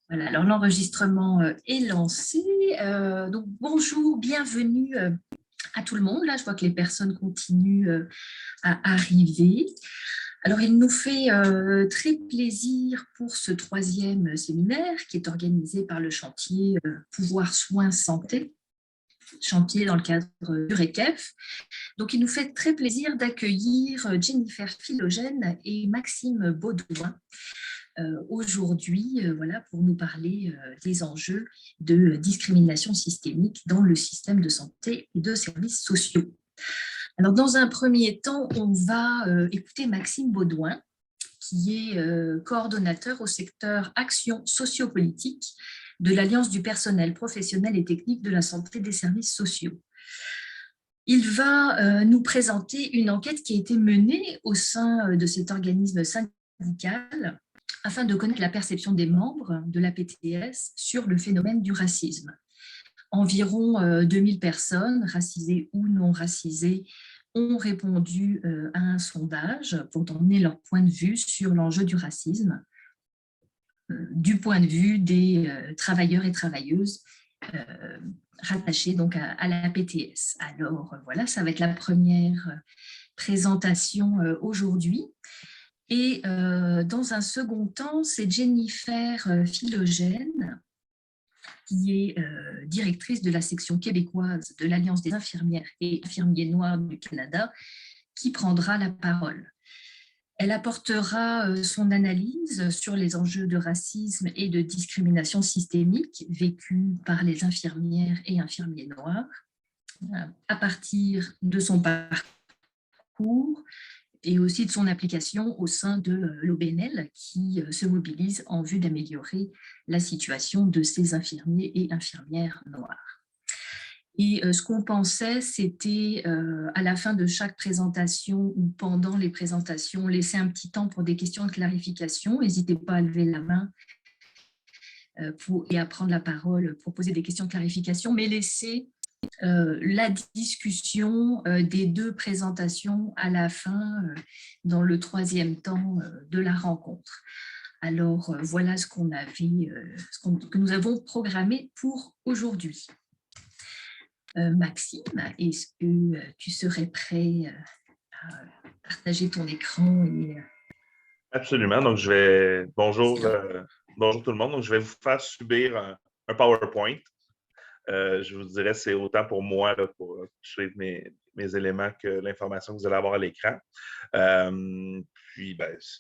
Voilà, alors l'enregistrement est lancé. Donc bonjour, bienvenue à tout le monde. Là, je vois que les personnes continuent à arriver. Alors, il nous fait très plaisir pour ce 3e séminaire qui est organisé par le chantier Pouvoir, Soins, Santé, chantier dans le cadre du RECEF. Donc, il nous fait très plaisir d'accueillir Jennifer Philogène et Maxime Baudouin aujourd'hui, voilà, pour nous parler des enjeux de discrimination systémique dans le système de santé et de services sociaux. Alors, dans un premier temps, on va écouter Maxime Baudouin, qui est coordonnateur au secteur action sociopolitique de l'Alliance du personnel professionnel et technique de la santé et des services sociaux. Il va nous présenter une enquête qui a été menée au sein de cet organisme syndical afin de connaître la perception des membres de la PTS sur le phénomène du racisme. Environ 2000 personnes, racisées ou non racisées, ont répondu à un sondage pour donner leur point de vue sur l'enjeu du racisme, du point de vue des travailleurs et travailleuses rattachés donc à la PTS. Alors voilà, ça va être la première présentation aujourd'hui. Et dans un second temps, c'est Jennifer Philogène, qui est directrice de la section québécoise de l'Alliance des infirmières et infirmiers noirs du Canada, qui prendra la parole. Elle apportera son analyse sur les enjeux de racisme et de discrimination systémique vécus par les infirmières et infirmiers noirs à partir de son parcours et aussi de son application au sein de l'OBNL qui se mobilise en vue d'améliorer la situation de ces infirmiers et infirmières noirs. Et ce qu'on pensait, c'était à la fin de chaque présentation ou pendant les présentations, laisser un petit temps pour des questions de clarification. N'hésitez pas à lever la main et à prendre la parole pour poser des questions de clarification, mais laisser la discussion des 2 présentations à la fin, dans le 3e temps de la rencontre. Alors, voilà ce qu'on avait, que nous avons programmé pour aujourd'hui. Maxime, est-ce que tu serais prêt à partager ton écran et... Absolument. Donc, bonjour tout le monde. Donc, je vais vous faire subir un PowerPoint. Je vous dirais, c'est autant pour moi là, pour suivre mes éléments que l'information que vous allez avoir à l'écran. Puis,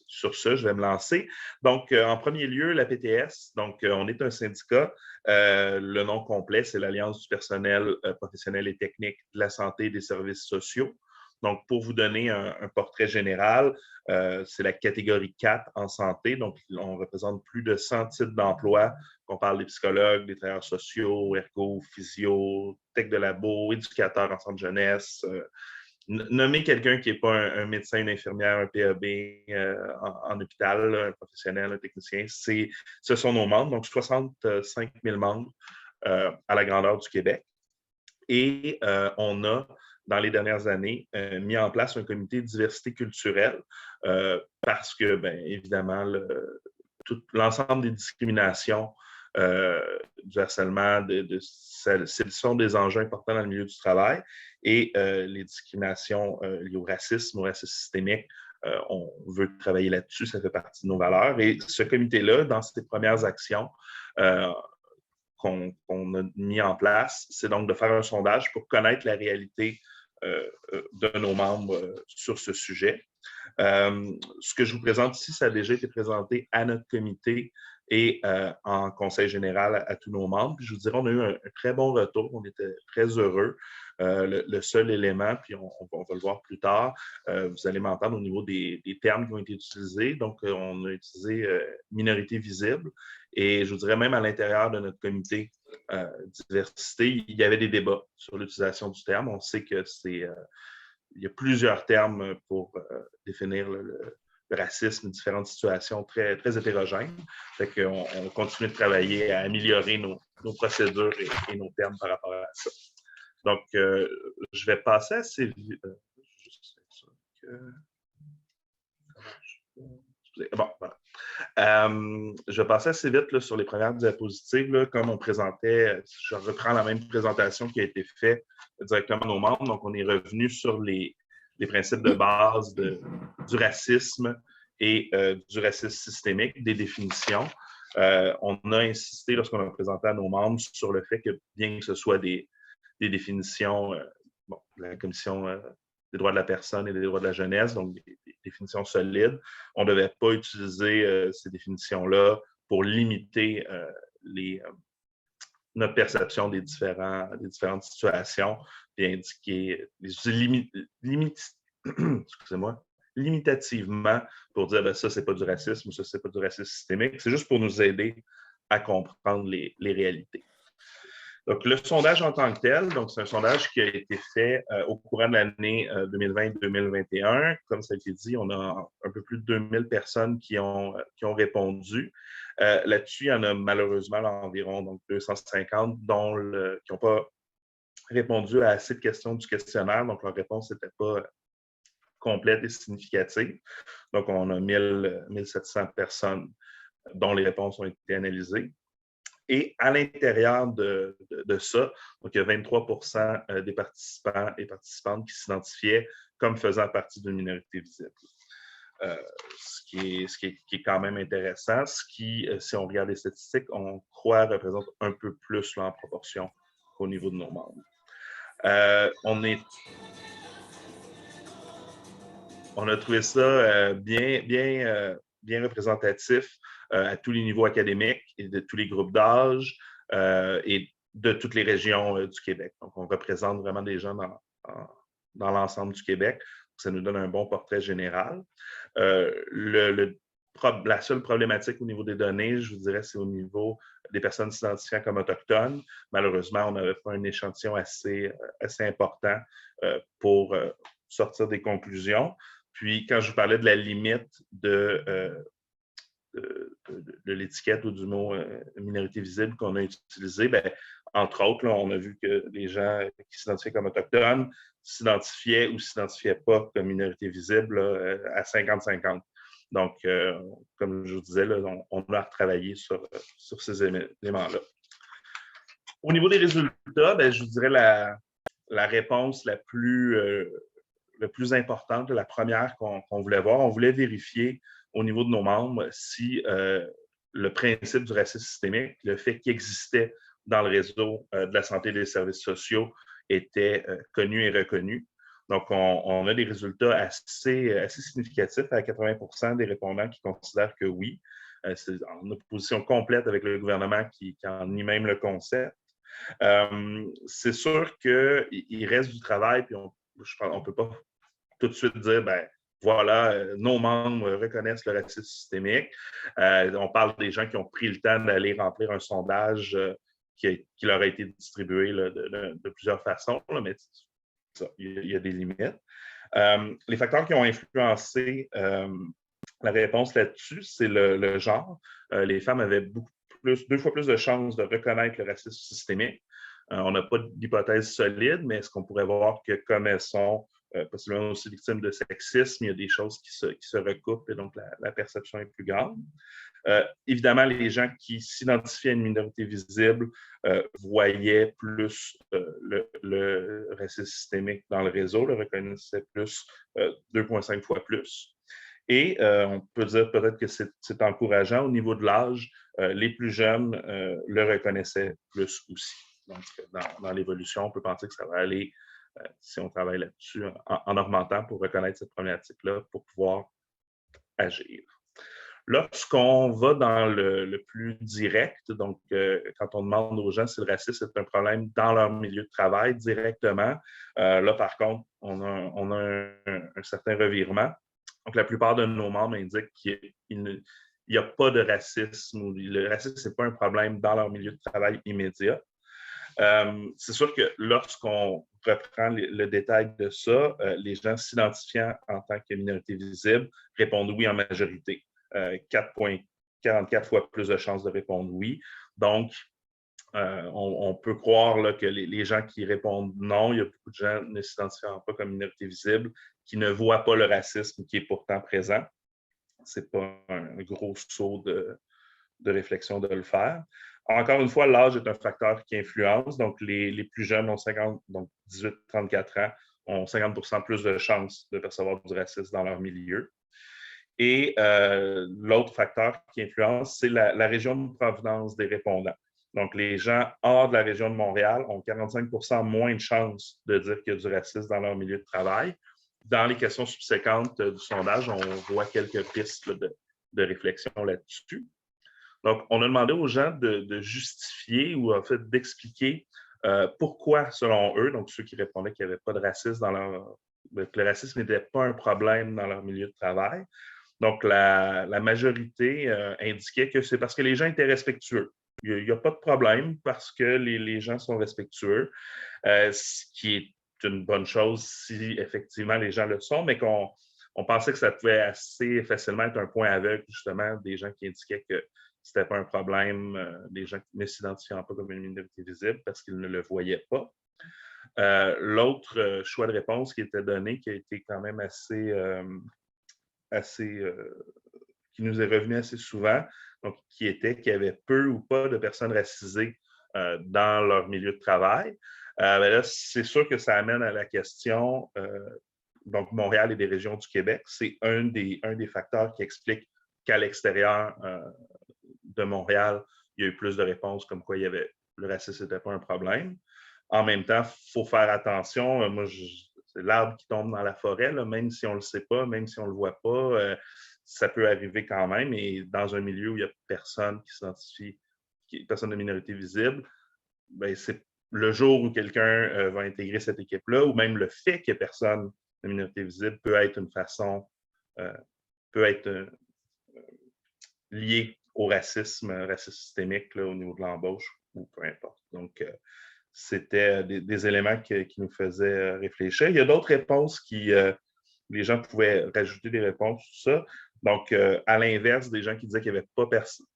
sur ce, je vais me lancer. Donc, en premier lieu, la PTS. Donc, on est un syndicat. Le nom complet, c'est l'Alliance du personnel professionnel et technique de la santé et des services sociaux. Donc, pour vous donner un portrait général, c'est la catégorie 4 en santé. Donc, on représente plus de 100 types d'emplois. On parle des psychologues, des travailleurs sociaux, ergo, physio, tech de labo, éducateurs en centre jeunesse. Nommer quelqu'un qui n'est pas un médecin, une infirmière, un PAB en hôpital, un professionnel, un technicien, ce sont nos membres. Donc, 65 000 membres à la grandeur du Québec. Et on a, dans les dernières années, mis en place un comité de diversité culturelle parce que, bien évidemment, l'ensemble des discriminations, du harcèlement, ce sont des enjeux importants dans le milieu du travail et les discriminations liées au racisme systémique, on veut travailler là-dessus, ça fait partie de nos valeurs. Et ce comité-là, dans ses premières actions, qu'on a mis en place, c'est donc de faire un sondage pour connaître la réalité de nos membres sur ce sujet. Ce que je vous présente ici, ça a déjà été présenté à notre comité et en conseil général à tous nos membres. Puis je vous dirais, on a eu un très bon retour, on était très heureux. Le seul élément, puis on va le voir plus tard, vous allez m'entendre au niveau des termes qui ont été utilisés. Donc, on a utilisé minorité visible et je vous dirais même à l'intérieur de notre comité diversité, il y avait des débats sur l'utilisation du terme. On sait que il y a plusieurs termes pour définir le racisme, différentes situations très, très hétérogènes. Fait qu'on continue de travailler à améliorer nos procédures et nos termes par rapport à ça. Donc, je vais passer assez vite. Bon, voilà. Je vais passer assez vite là, sur les premières diapositives. Là, comme on présentait, je reprends la même présentation qui a été faite directement à nos membres. Donc, on est revenu sur les principes de base du racisme et du racisme systémique, des définitions. On a insisté, lorsqu'on a présenté à nos membres, sur le fait que bien que ce soit des définitions de la Commission des droits de la personne et des droits de la jeunesse, donc des définitions solides, on ne devait pas utiliser ces définitions-là pour limiter notre perception des différentes situations et indiquer, limitativement pour dire ça, c'est pas du racisme ou ça, c'est pas du racisme systémique. C'est juste pour nous aider à comprendre les réalités. Donc, le sondage en tant que tel, donc c'est un sondage qui a été fait au courant de l'année 2020-2021. Comme ça a été dit, on a un peu plus de 2000 personnes qui ont répondu. Là-dessus, il y en a malheureusement environ donc 250 qui n'ont pas répondu à assez de questions du questionnaire, donc leur réponse n'était pas complète et significative. Donc, on a 1700 personnes dont les réponses ont été analysées. Et à l'intérieur de ça, donc il y a 23 des participants et participantes qui s'identifiaient comme faisant partie d'une minorité visible. Ce qui est quand même intéressant, ce qui, si on regarde les statistiques, on croit représente un peu plus là, en proportion au niveau de nos membres. On a trouvé ça bien représentatif à tous les niveaux académiques et de tous les groupes d'âge et de toutes les régions du Québec. Donc, on représente vraiment des gens dans l'ensemble du Québec. Ça nous donne un bon portrait général. La seule problématique au niveau des données, je vous dirais, c'est au niveau des personnes s'identifiant comme autochtones. Malheureusement, on n'avait pas un échantillon assez important pour sortir des conclusions. Puis, quand je vous parlais de la limite de l'étiquette ou du mot minorité visible qu'on a utilisé, bien, entre autres, là, on a vu que les gens qui s'identifiaient comme autochtones s'identifiaient ou ne s'identifiaient pas comme minorité visible là, à 50-50. Donc, comme je vous disais, là, on a retravaillé sur ces éléments-là. Au niveau des résultats, bien, je vous dirais la réponse la plus importante, la première qu'on voulait voir, on voulait vérifier au niveau de nos membres si le principe du racisme systémique, le fait qu'il existait dans le réseau de la santé et des services sociaux, était connu et reconnu. Donc, on a des résultats assez significatifs à 80 des répondants qui considèrent que oui. C'est en opposition complète avec le gouvernement qui en nie même le concept. C'est sûr qu'il reste du travail, puis on ne peut pas tout de suite dire, ben voilà, nos membres reconnaissent le racisme systémique. On parle des gens qui ont pris le temps d'aller remplir un sondage qui leur a été distribué là, de plusieurs façons, là, mais ça, il y a des limites. Les facteurs qui ont influencé la réponse là-dessus, c'est le genre. Les femmes avaient 2 fois plus de chances de reconnaître le racisme systémique. On n'a pas d'hypothèse solide, mais est-ce qu'on pourrait voir que comme elles sont possiblement aussi victimes de sexisme, il y a des choses qui se recoupent et donc la perception est plus grande. Évidemment, les gens qui s'identifiaient à une minorité visible voyaient plus le racisme systémique dans le réseau, le reconnaissaient plus, 2,5 fois plus. Et on peut dire peut-être que c'est encourageant au niveau de l'âge. Les plus jeunes le reconnaissaient plus aussi. Donc, dans l'évolution, on peut penser que ça va aller, si on travaille là-dessus, en augmentant pour reconnaître cette problématique-là, pour pouvoir agir. Lorsqu'on va dans le plus direct, donc quand on demande aux gens si le racisme est un problème dans leur milieu de travail directement, là, par contre, on a un certain revirement. Donc, la plupart de nos membres indiquent qu'il n'y a pas de racisme ou le racisme, ce n'est pas un problème dans leur milieu de travail immédiat. C'est sûr que lorsqu'on reprend le détail de ça, les gens s'identifiant en tant que minorité visible répondent oui en majorité. 4,44 fois plus de chances de répondre oui. Donc, on peut croire là, que les gens qui répondent non, il y a beaucoup de gens ne s'identifiant pas comme minorité visible, qui ne voient pas le racisme qui est pourtant présent. c'est pas un gros saut de réflexion de le faire. Encore une fois, l'âge est un facteur qui influence. Donc, les plus jeunes ont 50, donc 18-34 ans, ont 50 plus de chances de percevoir du racisme dans leur milieu. Et l'autre facteur qui influence, c'est la région de provenance des répondants. Donc, les gens hors de la région de Montréal ont 45 moins de chances de dire qu'il y a du racisme dans leur milieu de travail. Dans les questions subséquentes du sondage, on voit quelques pistes de réflexion là-dessus. Donc, on a demandé aux gens de justifier ou en fait d'expliquer pourquoi, selon eux, donc ceux qui répondaient qu'il n'y avait pas de racisme que le racisme n'était pas un problème dans leur milieu de travail. Donc, la majorité indiquait que c'est parce que les gens étaient respectueux. Il n'y a pas de problème parce que les gens sont respectueux, ce qui est une bonne chose si effectivement les gens le sont, mais qu'on pensait que ça pouvait assez facilement être un point aveugle, justement, des gens qui indiquaient que ce n'était pas un problème, des gens ne s'identifiant pas comme une minorité visible parce qu'ils ne le voyaient pas. L'autre choix de réponse qui était donné, qui a été quand même qui nous est revenu assez souvent, donc qui était qu'il y avait peu ou pas de personnes racisées dans leur milieu de travail. Là, c'est sûr que ça amène à la question, donc Montréal et des régions du Québec, c'est un des facteurs qui explique qu'à l'extérieur de Montréal, il y a eu plus de réponses comme quoi le racisme n'était pas un problème. En même temps, il faut faire attention. Moi, c'est l'arbre qui tombe dans la forêt, là, même si on ne le sait pas, même si on ne le voit pas, ça peut arriver quand même. Et dans un milieu où il n'y a personne qui s'identifie, personne de minorité visible, ben, c'est le jour où quelqu'un va intégrer cette équipe-là, ou même le fait qu'il n'y ait personne de minorité visible peut être une façon, peut être lié au racisme systémique là, au niveau de l'embauche, ou peu importe. Donc, c'était des éléments qui nous faisaient réfléchir. Il y a d'autres réponses les gens pouvaient rajouter des réponses, tout ça. Donc, à l'inverse, des gens qui disaient qu'il n'y avait pas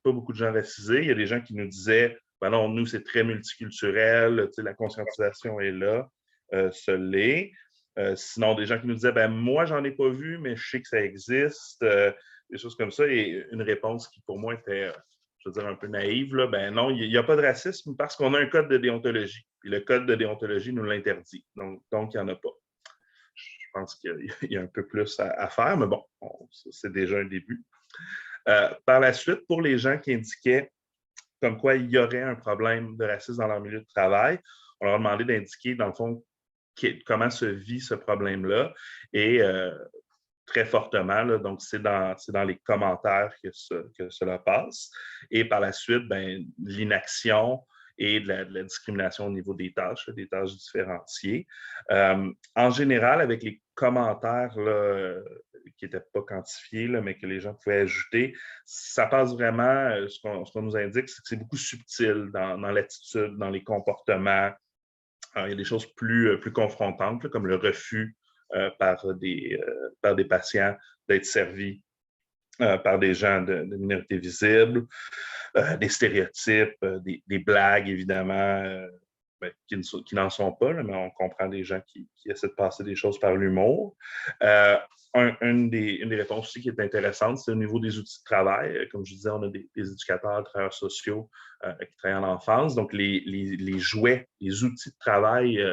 beaucoup de gens racisés, il y a des gens qui nous disaient, ben non, nous, c'est très multiculturel, la conscientisation est là, ce l'est. Sinon, des gens qui nous disaient, ben moi, j'en ai pas vu, mais je sais que ça existe, des choses comme ça. Et une réponse qui, pour moi, était, je veux dire, un peu naïve, là, ben non, il n'y a pas de racisme parce qu'on a un code de déontologie. Puis le code de déontologie nous l'interdit. Donc, il n'y en a pas. Je pense qu'il y a un peu plus à faire, mais bon, c'est déjà un début. Par la suite, pour les gens qui indiquaient comme quoi il y aurait un problème de racisme dans leur milieu de travail, on leur a demandé d'indiquer, dans le fond, comment se vit ce problème-là. Et très fortement, là, donc c'est dans les commentaires que cela passe. Et par la suite, ben, l'inaction et de la discrimination au niveau des tâches différenciées. En général, avec les commentaires là, qui n'étaient pas quantifiés, là, mais que les gens pouvaient ajouter, ça passe vraiment, ce qu'on nous indique, c'est que c'est beaucoup subtil dans l'attitude, dans les comportements. Alors, il y a des choses plus confrontantes, là, comme le refus par des patients d'être servis par des gens de minorité visible, des stéréotypes, des blagues, évidemment, qui n'en sont pas, là, mais on comprend des gens qui essaient de passer des choses par l'humour. Une des réponses aussi qui est intéressante, c'est au niveau des outils de travail. Comme je disais, on a des éducateurs, travailleurs sociaux qui travaillent en enfance. Donc, les jouets, les outils de travail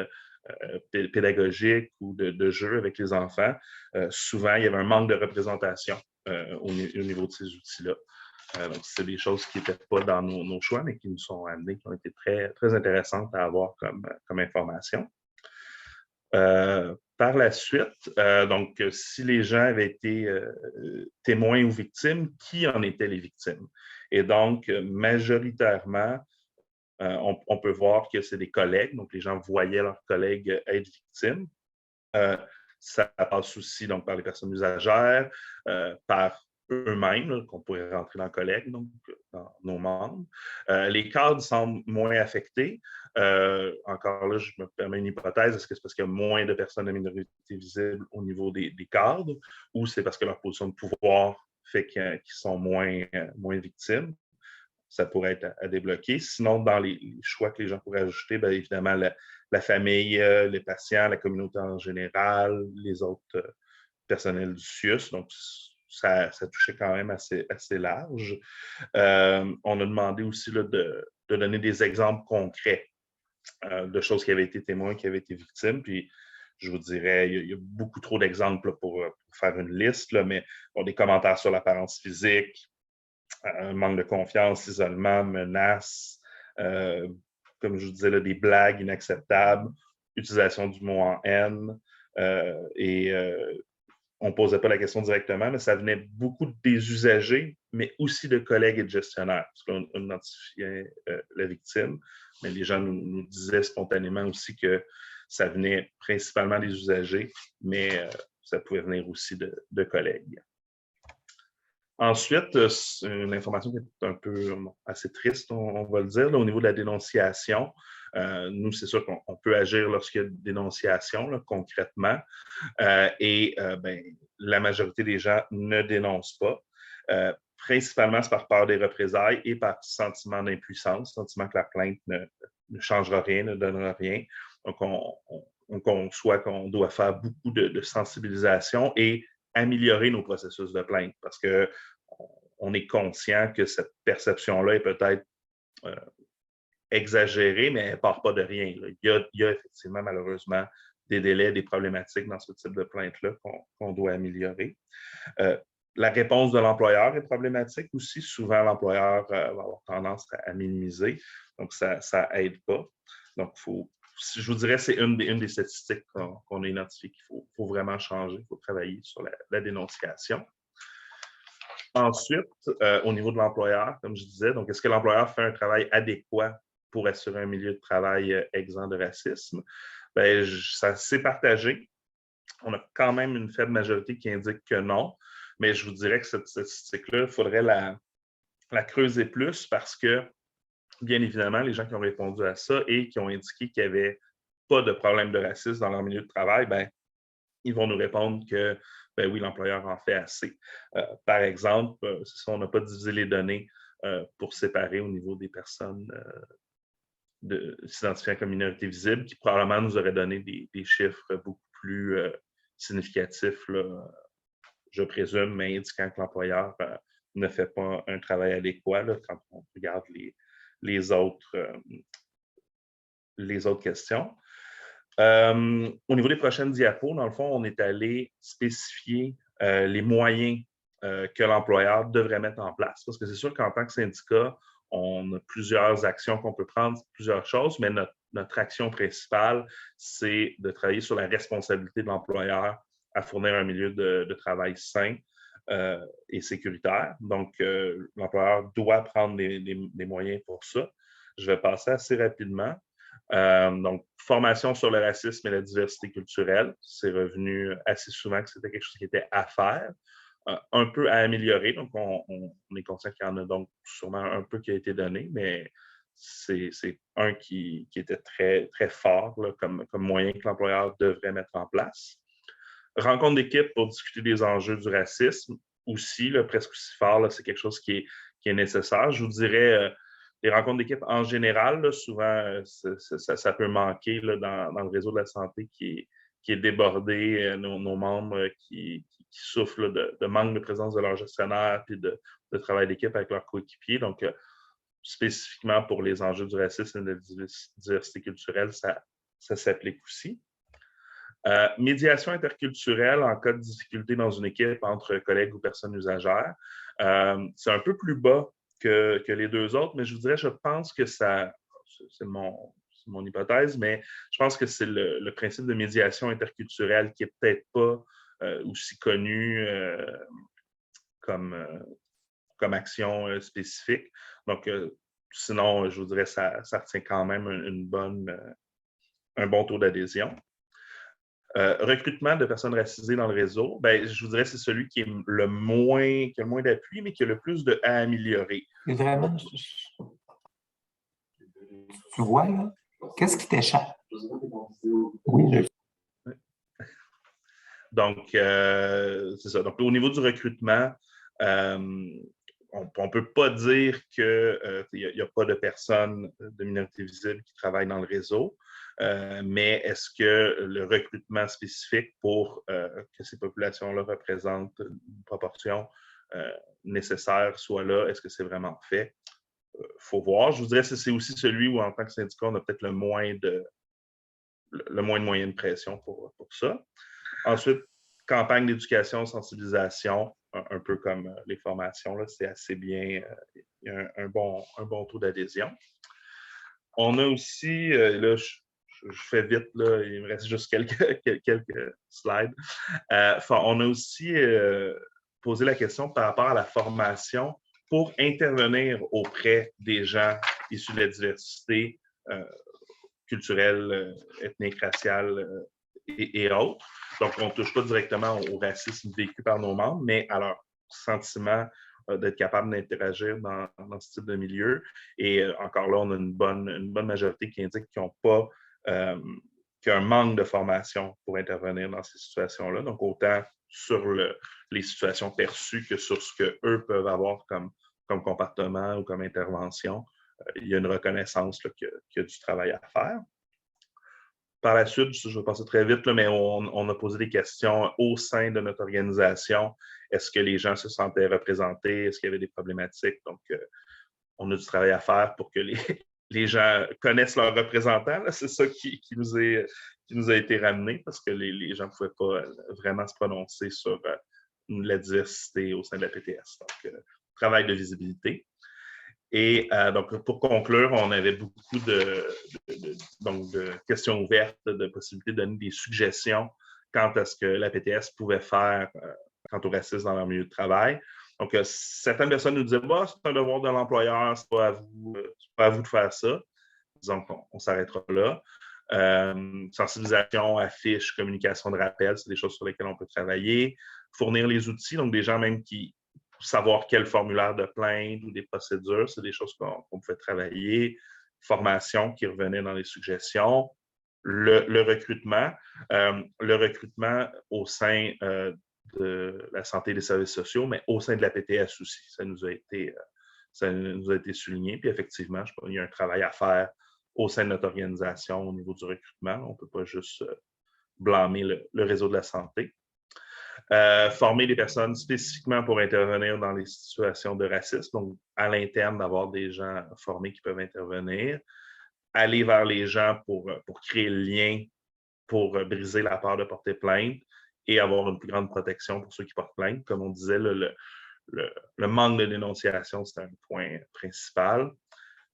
pédagogiques ou de jeu avec les enfants, souvent, il y avait un manque de représentation au niveau de ces outils-là. Donc, c'est des choses qui n'étaient pas dans nos choix, mais qui nous sont amenées, qui ont été très, très intéressantes à avoir comme information. Par la suite, donc, si les gens avaient été témoins ou victimes, qui en étaient les victimes? Et donc, majoritairement, on peut voir que c'est des collègues, donc les gens voyaient leurs collègues être victimes. Ça passe aussi donc, par les personnes usagères, par eux-mêmes, qu'on pourrait rentrer dans collègues, donc dans nos membres. Les cadres semblent moins affectés. Encore là, je me permets une hypothèse. Est-ce que c'est parce qu'il y a moins de personnes de minorité visible au niveau des cadres ou c'est parce que leur position de pouvoir fait qu'ils sont moins victimes? Ça pourrait être à débloquer. Sinon, dans les choix que les gens pourraient ajouter, bien évidemment, la famille, les patients, la communauté en général, les autres personnels du CIUS. Donc, ça touchait quand même assez large. On a demandé aussi là, de donner des exemples concrets de choses qui avaient été témoins, qui avaient été victimes. Puis, je vous dirais, il y a beaucoup trop d'exemples pour faire une liste, là, mais bon, des commentaires sur l'apparence physique, manque de confiance, isolement, menaces, comme je vous disais, là, des blagues inacceptables, utilisation du mot en haine. On ne posait pas la question directement, mais ça venait beaucoup des usagers, mais aussi de collègues et de gestionnaires, parce qu'on identifiait la victime, mais les gens nous disaient spontanément aussi que ça venait principalement des usagers, mais ça pouvait venir aussi de collègues. Ensuite, une information qui est un peu assez triste, on va le dire, là, au niveau de la dénonciation. Nous, c'est sûr qu'on peut agir lorsqu'il y a dénonciation, là, concrètement. La majorité des gens ne dénoncent pas. Principalement, c'est par peur des représailles et par sentiment d'impuissance, sentiment que la plainte ne changera rien, ne donnera rien. Donc, on conçoit qu'on doit faire beaucoup de sensibilisation et améliorer nos processus de plainte parce qu'on est conscient que cette perception-là est peut-être exagérée, mais elle ne part pas de rien. Il y a effectivement, malheureusement, des délais, des problématiques dans ce type de plainte-là qu'on doit améliorer. La réponse de l'employeur est problématique aussi. Souvent, l'employeur va avoir tendance à minimiser, donc ça n'aide pas. Donc, je vous dirais, c'est une des statistiques qu'on a identifiées qu'il faut vraiment changer, il faut travailler sur la dénonciation. Ensuite, au niveau de l'employeur, comme je disais, donc est-ce que l'employeur fait un travail adéquat pour assurer un milieu de travail exempt de racisme? Bien, ça s'est partagé. On a quand même une faible majorité qui indique que non, mais je vous dirais que cette statistique-là, il faudrait la creuser plus parce que, bien évidemment, les gens qui ont répondu à ça et qui ont indiqué qu'il n'y avait pas de problème de racisme dans leur milieu de travail, bien, ils vont nous répondre que, ben oui, l'employeur en fait assez. Par exemple, c'est ça, on n'a pas divisé les données pour séparer au niveau des personnes s'identifiant comme minorité visible, qui probablement nous auraient donné des chiffres beaucoup plus significatifs, là, je présume, mais indiquant que l'employeur ne fait pas un travail adéquat là, quand on regarde les autres questions. Au niveau des prochaines diapos, dans le fond, on est allé spécifier les moyens que l'employeur devrait mettre en place. Parce que c'est sûr qu'en tant que syndicat, on a plusieurs actions qu'on peut prendre, plusieurs choses, mais notre action principale, c'est de travailler sur la responsabilité de l'employeur à fournir un milieu de travail sain et sécuritaire. Donc, l'employeur doit prendre des moyens pour ça. Je vais passer assez rapidement. Donc, formation sur le racisme et la diversité culturelle, c'est revenu assez souvent que c'était quelque chose qui était à faire, un peu à améliorer. Donc, on est conscient qu'il y en a donc sûrement un peu qui a été donné, mais c'est un qui était très, très fort là, comme moyen que l'employeur devrait mettre en place. Rencontre d'équipe pour discuter des enjeux du racisme aussi, là, presque aussi fort, c'est quelque chose qui est nécessaire. Je vous dirais, les rencontres d'équipe en général, là, souvent, ça peut manquer là, dans le réseau de la santé qui est débordé, nos membres qui souffrent là, de manque de présence de leur gestionnaire puis de travail d'équipe avec leurs coéquipiers. Donc, spécifiquement pour les enjeux du racisme et de la diversité culturelle, ça s'applique aussi. Médiation interculturelle en cas de difficulté dans une équipe entre collègues ou personnes usagères. C'est un peu plus bas que les deux autres, mais je vous dirais, je pense que ça, c'est mon hypothèse, mais je pense que c'est le principe de médiation interculturelle qui n'est peut-être pas aussi connu comme action spécifique. Donc, sinon, je vous dirais, ça retient quand même un bon taux d'adhésion. Recrutement de personnes racisées dans le réseau, ben, je vous dirais c'est celui qui a le moins d'appui, mais qui a le plus à améliorer. Et vraiment, tu vois, là, qu'est-ce qui t'échappe? Oui, Donc, c'est ça. Donc, au niveau du recrutement, on on ne peut pas dire qu'il n'y a pas de personnes de minorité visible qui travaillent dans le réseau, mais est-ce que le recrutement spécifique pour que ces populations-là représentent une proportion nécessaire soit là, est-ce que c'est vraiment fait? Il faut voir. Je vous dirais que c'est aussi celui où, en tant que syndicat, on a peut-être le moins de moyens de pression pour ça. Ensuite, campagne d'éducation, sensibilisation, un peu comme les formations, c'est assez bien, il y a un bon taux d'adhésion. On a aussi, là, je fais vite, là, il me reste juste quelques slides. On a aussi posé la question par rapport à la formation pour intervenir auprès des gens issus de la diversité culturelle, ethnique, raciale et autres. Donc, on ne touche pas directement au racisme vécu par nos membres, mais à leur sentiment d'être capable d'interagir dans ce type de milieu. Et encore là, on a une bonne majorité qui indique qu'ils n'ont pas qu'il y a un manque de formation pour intervenir dans ces situations-là. Donc, autant sur les situations perçues que sur ce qu'eux peuvent avoir comme comportement ou comme intervention. Il y a une reconnaissance là, qu'il y a du travail à faire. Par la suite, je vais passer très vite, là, mais on a posé des questions au sein de notre organisation. Est-ce que les gens se sentaient représentés? Est-ce qu'il y avait des problématiques? Donc, on a du travail à faire pour que les gens connaissent leurs représentants. C'est ça qui nous a été ramené parce que les gens ne pouvaient pas vraiment se prononcer sur la diversité au sein de la PTS. Donc, travail de visibilité. Et donc, pour conclure, on avait beaucoup de questions ouvertes, de possibilités de donner des suggestions quant à ce que la PTS pouvait faire quant au racisme dans leur milieu de travail. Donc, certaines personnes nous disaient bah, c'est un devoir de l'employeur, c'est pas à vous de faire ça. Disons qu'on s'arrêtera là. Sensibilisation, affiches, communication de rappel, c'est des choses sur lesquelles on peut travailler. Fournir les outils, donc des gens même qui savoir quel formulaire de plainte ou des procédures, c'est des choses qu'on pouvait travailler. Formation qui revenait dans les suggestions. Le recrutement. Le recrutement au sein de la santé et des services sociaux, mais au sein de la PTS aussi. Ça nous a été souligné. Puis effectivement, je pense qu'il y a un travail à faire au sein de notre organisation au niveau du recrutement. On ne peut pas juste blâmer le réseau de la santé. Former des personnes spécifiquement pour intervenir dans les situations de racisme, donc à l'interne, d'avoir des gens formés qui peuvent intervenir, aller vers les gens pour créer le lien, pour briser la peur de porter plainte et avoir une plus grande protection pour ceux qui portent plainte. Comme on disait, le manque de dénonciation, c'est un point principal.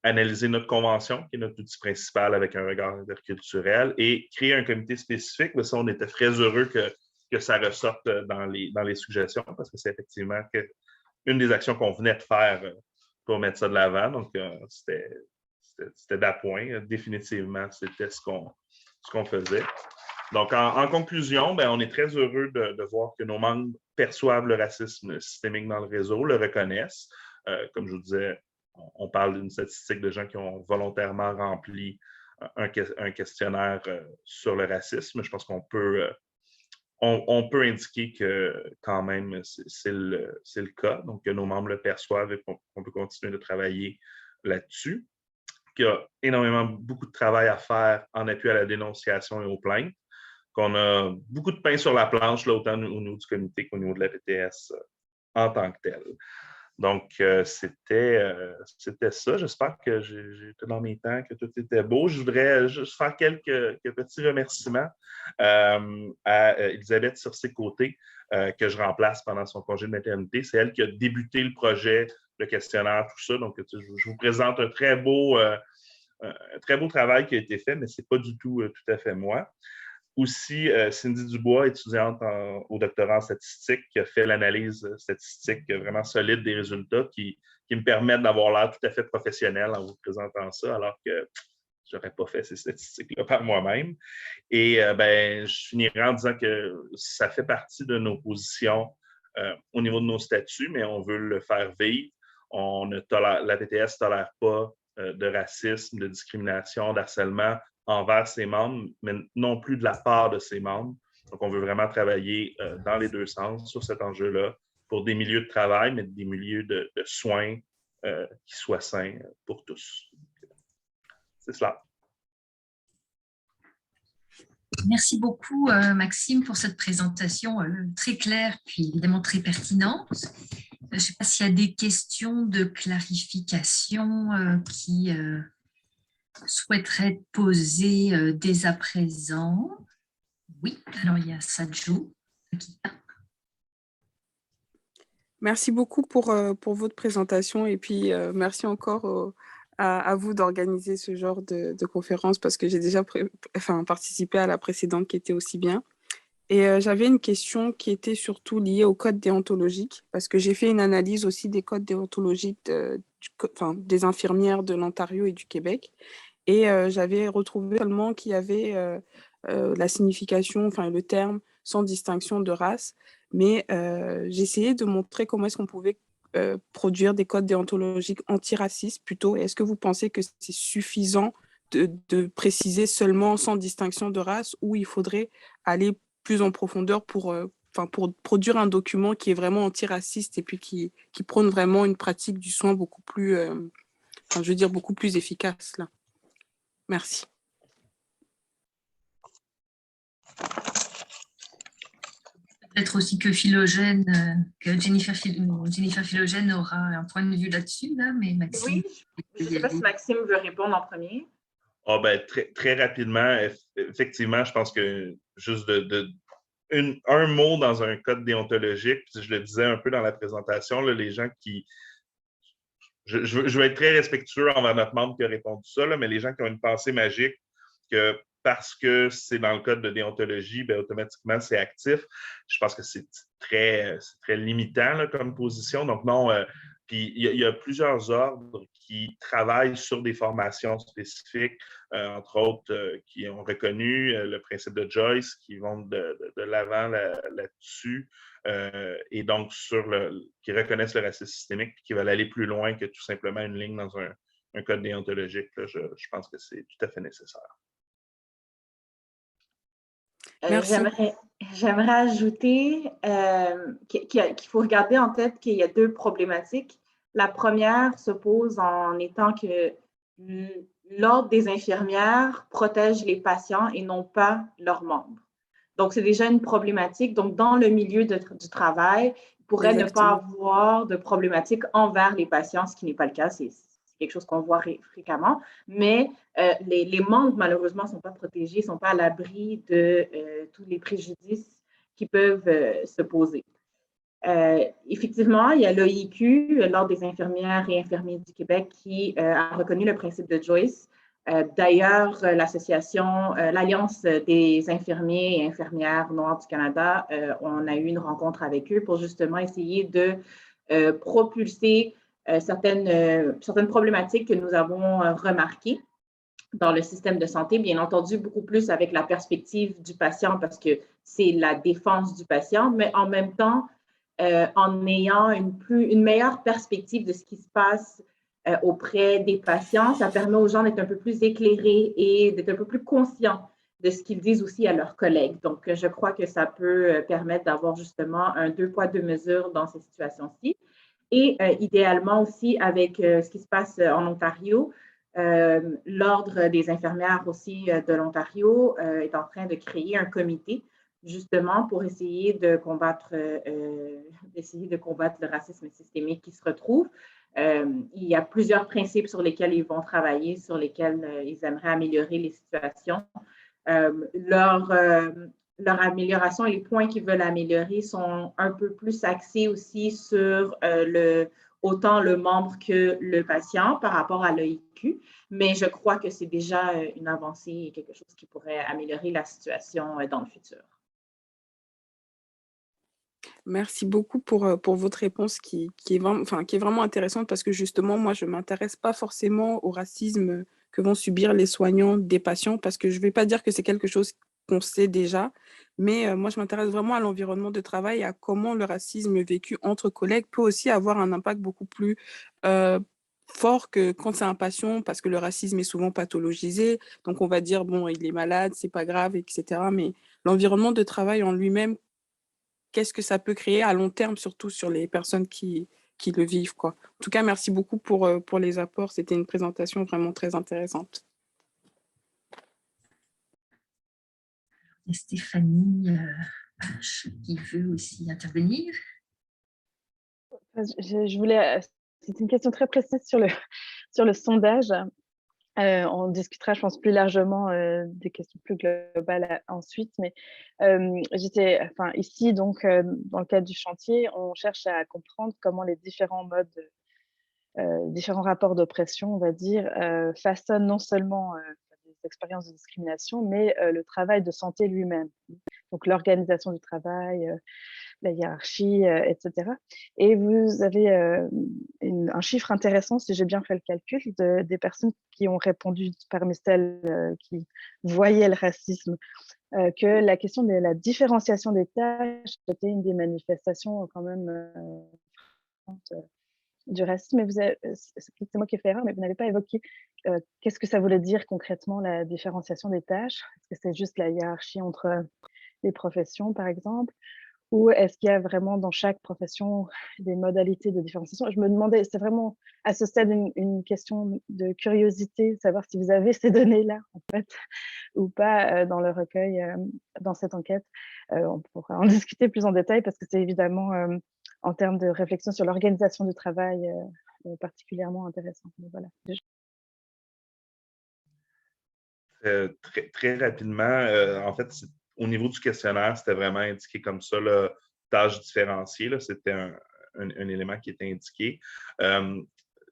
Analyser notre convention, qui est notre outil principal avec un regard interculturel, et créer un comité spécifique. Mais ça, on était très heureux que ça ressorte dans les suggestions, parce que c'est effectivement une des actions qu'on venait de faire pour mettre ça de l'avant. Donc, c'était d'appoint. Définitivement, c'était ce qu'on faisait. Donc, en conclusion, on est très heureux de voir que nos membres perçoivent le racisme systémique dans le réseau, le reconnaissent. Comme je vous disais, on parle d'une statistique de gens qui ont volontairement rempli un questionnaire sur le racisme. Je pense qu'on peut indiquer que quand même c'est le cas, donc que nos membres le perçoivent et qu'on peut continuer de travailler là-dessus. Qu'il y a beaucoup de travail à faire en appui à la dénonciation et aux plaintes, qu'on a beaucoup de pain sur la planche, là, autant au niveau du comité qu'au niveau de la PTS en tant que tel. Donc, c'était ça. J'espère que j'étais dans mes temps, que tout était beau. Je voudrais juste faire quelques petits remerciements à Elisabeth sur ses côtés, que je remplace pendant son congé de maternité. C'est elle qui a débuté le projet, le questionnaire, tout ça. Donc, je vous présente un très beau travail qui a été fait, mais ce n'est pas du tout à fait moi. Aussi, Cindy Dubois, étudiante au doctorat en statistique, qui a fait l'analyse statistique vraiment solide des résultats qui me permettent d'avoir l'air tout à fait professionnel en vous présentant ça, alors que je n'aurais pas fait ces statistiques-là par moi-même. Et je finirai en disant que ça fait partie de nos positions au niveau de nos statuts, mais on veut le faire vivre. La PTS ne tolère pas de racisme, de discrimination, d'harcèlement envers ses membres, mais non plus de la part de ses membres. Donc, on veut vraiment travailler dans les deux sens sur cet enjeu-là, pour des milieux de travail, mais des milieux de soins qui soient sains pour tous. C'est cela. Merci beaucoup, Maxime, pour cette présentation très claire, puis évidemment très pertinente. Je ne sais pas s'il y a des questions de clarification qui souhaiteraient être posées dès à présent. Oui, alors il y a Sadjo. Merci beaucoup pour votre présentation et puis merci encore à vous d'organiser ce genre de conférence parce que j'ai déjà participé à la précédente qui était aussi bien. Et j'avais une question qui était surtout liée au code déontologique parce que j'ai fait une analyse aussi des codes déontologiques des infirmières de l'Ontario et du Québec. Et j'avais retrouvé seulement qu'il y avait la signification, le terme sans distinction de race. Mais j'ai essayé de montrer comment est-ce qu'on pouvait produire des codes déontologiques antiracistes plutôt. Est-ce que vous pensez que c'est suffisant de préciser seulement sans distinction de race ou il faudrait aller plus en profondeur pour produire un document qui est vraiment antiraciste et puis qui prône vraiment une pratique du soin beaucoup plus, beaucoup plus efficace là. Merci. Peut-être aussi que Jennifer Philogène aura un point de vue là-dessus, là, mais Maxime. Oui, je ne sais pas si Maxime veut répondre en premier. Très, très rapidement, effectivement, je pense que juste un mot dans un code déontologique, puis je le disais un peu dans la présentation, là, les gens qui... Je veux être très respectueux envers notre membre qui a répondu ça, là, mais les gens qui ont une pensée magique que parce que c'est dans le code de déontologie, automatiquement, c'est actif. Je pense que c'est très limitant là, comme position. Donc, non, puis il y a plusieurs ordres qui travaillent sur des formations spécifiques, entre autres, qui ont reconnu le principe de Joyce, qui vont de l'avant là-dessus, et donc qui reconnaissent le racisme systémique et qui veulent aller plus loin que tout simplement une ligne dans un code déontologique. Là, je pense que c'est tout à fait nécessaire. J'aimerais ajouter qu'il faut regarder en tête qu'il y a deux problématiques. La première se pose en étant que l'ordre des infirmières protège les patients et non pas leurs membres. Donc, c'est déjà une problématique. Donc, dans le milieu du travail, il pourrait Exactement. Ne pas avoir de problématique envers les patients, ce qui n'est pas le cas. C'est quelque chose qu'on voit fréquemment, mais les membres, malheureusement, ne sont pas protégés, ne sont pas à l'abri de tous les préjudices qui peuvent se poser. Effectivement, il y a l'OIQ, l'Ordre des infirmières et infirmiers du Québec, qui a reconnu le principe de Joyce. D'ailleurs, l'Alliance des infirmiers et infirmières noirs du Canada, on a eu une rencontre avec eux pour justement essayer de propulser certaines problématiques que nous avons remarquées dans le système de santé, bien entendu, beaucoup plus avec la perspective du patient parce que c'est la défense du patient, mais en même temps, en ayant une meilleure perspective de ce qui se passe auprès des patients, ça permet aux gens d'être un peu plus éclairés et d'être un peu plus conscients de ce qu'ils disent aussi à leurs collègues. Donc, je crois que ça peut permettre d'avoir justement un deux poids, deux mesures dans ces situations-ci. Et idéalement aussi avec ce qui se passe en Ontario, l'Ordre des infirmières aussi de l'Ontario est en train de créer un comité justement pour essayer de combattre le racisme systémique qui se retrouve. Il y a plusieurs principes sur lesquels ils vont travailler, sur lesquels ils aimeraient améliorer les situations. Leur amélioration et les points qu'ils veulent améliorer sont un peu plus axés aussi sur autant le membre que le patient par rapport à l'OIQ, mais je crois que c'est déjà une avancée et quelque chose qui pourrait améliorer la situation dans le futur. Merci beaucoup pour votre réponse qui est vraiment intéressante parce que justement, moi, je ne m'intéresse pas forcément au racisme que vont subir les soignants des patients parce que je ne vais pas dire que c'est quelque chose qu'on sait déjà, mais moi, je m'intéresse vraiment à l'environnement de travail et à comment le racisme vécu entre collègues peut aussi avoir un impact beaucoup plus fort que quand c'est un patient parce que le racisme est souvent pathologisé. Donc, on va dire, bon, il est malade, c'est pas grave, etc. Mais l'environnement de travail en lui-même qu'est-ce que ça peut créer à long terme, surtout sur les personnes qui le vivent, quoi. En tout cas, merci beaucoup pour les apports. C'était une présentation vraiment très intéressante. Et Stéphanie H, qui veut aussi intervenir. Je voulais, c'est une question très précise sur le sondage. On discutera, je pense, plus largement des questions plus globales ensuite. Mais ici, donc, dans le cadre du chantier, on cherche à comprendre comment les différents différents rapports d'oppression, on va dire, façonnent non seulement des expériences de discrimination, mais le travail de santé lui-même. Donc, l'organisation du travail, la hiérarchie, etc. Et vous avez un chiffre intéressant, si j'ai bien fait le calcul, des personnes qui ont répondu parmi celles qui voyaient le racisme, que la question de la différenciation des tâches était une des manifestations quand même du racisme. Mais c'est moi qui ai fait erreur, mais vous n'avez pas évoqué qu'est-ce que ça voulait dire concrètement, la différenciation des tâches. Est-ce que c'est juste la hiérarchie entre les professions, par exemple? Ou est-ce qu'il y a vraiment dans chaque profession des modalités de différenciation? Je me demandais, c'est vraiment à ce stade une question de curiosité, savoir si vous avez ces données-là, en fait, ou pas dans le recueil, dans cette enquête. On pourra en discuter plus en détail parce que c'est évidemment, en termes de réflexion sur l'organisation du travail, particulièrement intéressant. Donc, voilà. Très, très rapidement, en fait, au niveau du questionnaire, c'était vraiment indiqué comme ça, là, tâches différenciées. C'était un élément qui était indiqué.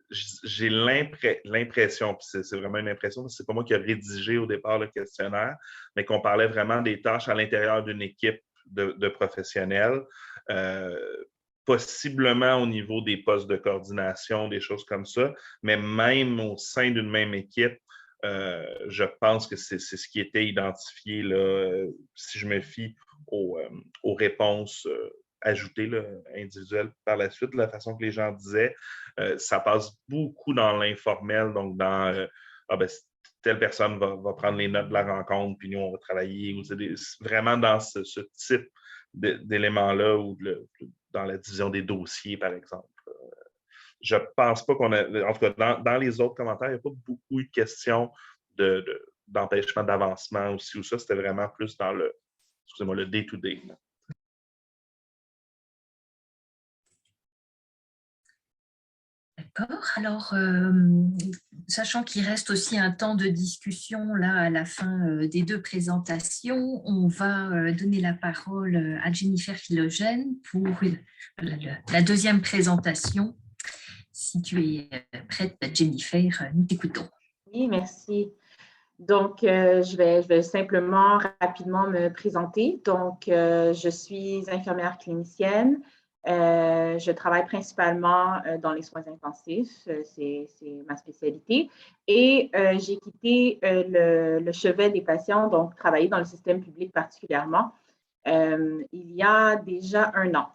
J'ai l'impression, puis c'est vraiment une impression, c'est pas moi qui ai rédigé au départ le questionnaire, mais qu'on parlait vraiment des tâches à l'intérieur d'une équipe de professionnels, possiblement au niveau des postes de coordination, des choses comme ça, mais même au sein d'une même équipe, je pense que c'est ce qui était identifié, là, si je me fie aux réponses ajoutées là, individuelles par la suite, la façon que les gens disaient, ça passe beaucoup dans l'informel, donc dans telle personne va prendre les notes de la rencontre, puis nous, on va travailler, ou vraiment dans ce type d'éléments-là, ou dans la division des dossiers, par exemple. Je pense pas qu'on a, en tout cas, dans les autres commentaires, il n'y a pas beaucoup eu de questions d'empêchement d'avancement aussi ou ça. C'était vraiment plus dans le day-to-day. D'accord. Alors, sachant qu'il reste aussi un temps de discussion là à la fin des deux présentations, on va donner la parole à Jennifer Philogène pour la deuxième présentation. Si tu es prête, Jennifer, nous t'écoutons. Oui, merci. Donc, je vais simplement rapidement me présenter. Donc, je suis infirmière clinicienne. Je travaille principalement dans les soins intensifs. C'est ma spécialité. Et j'ai quitté le chevet des patients, donc travailler dans le système public particulièrement, il y a déjà 1 an.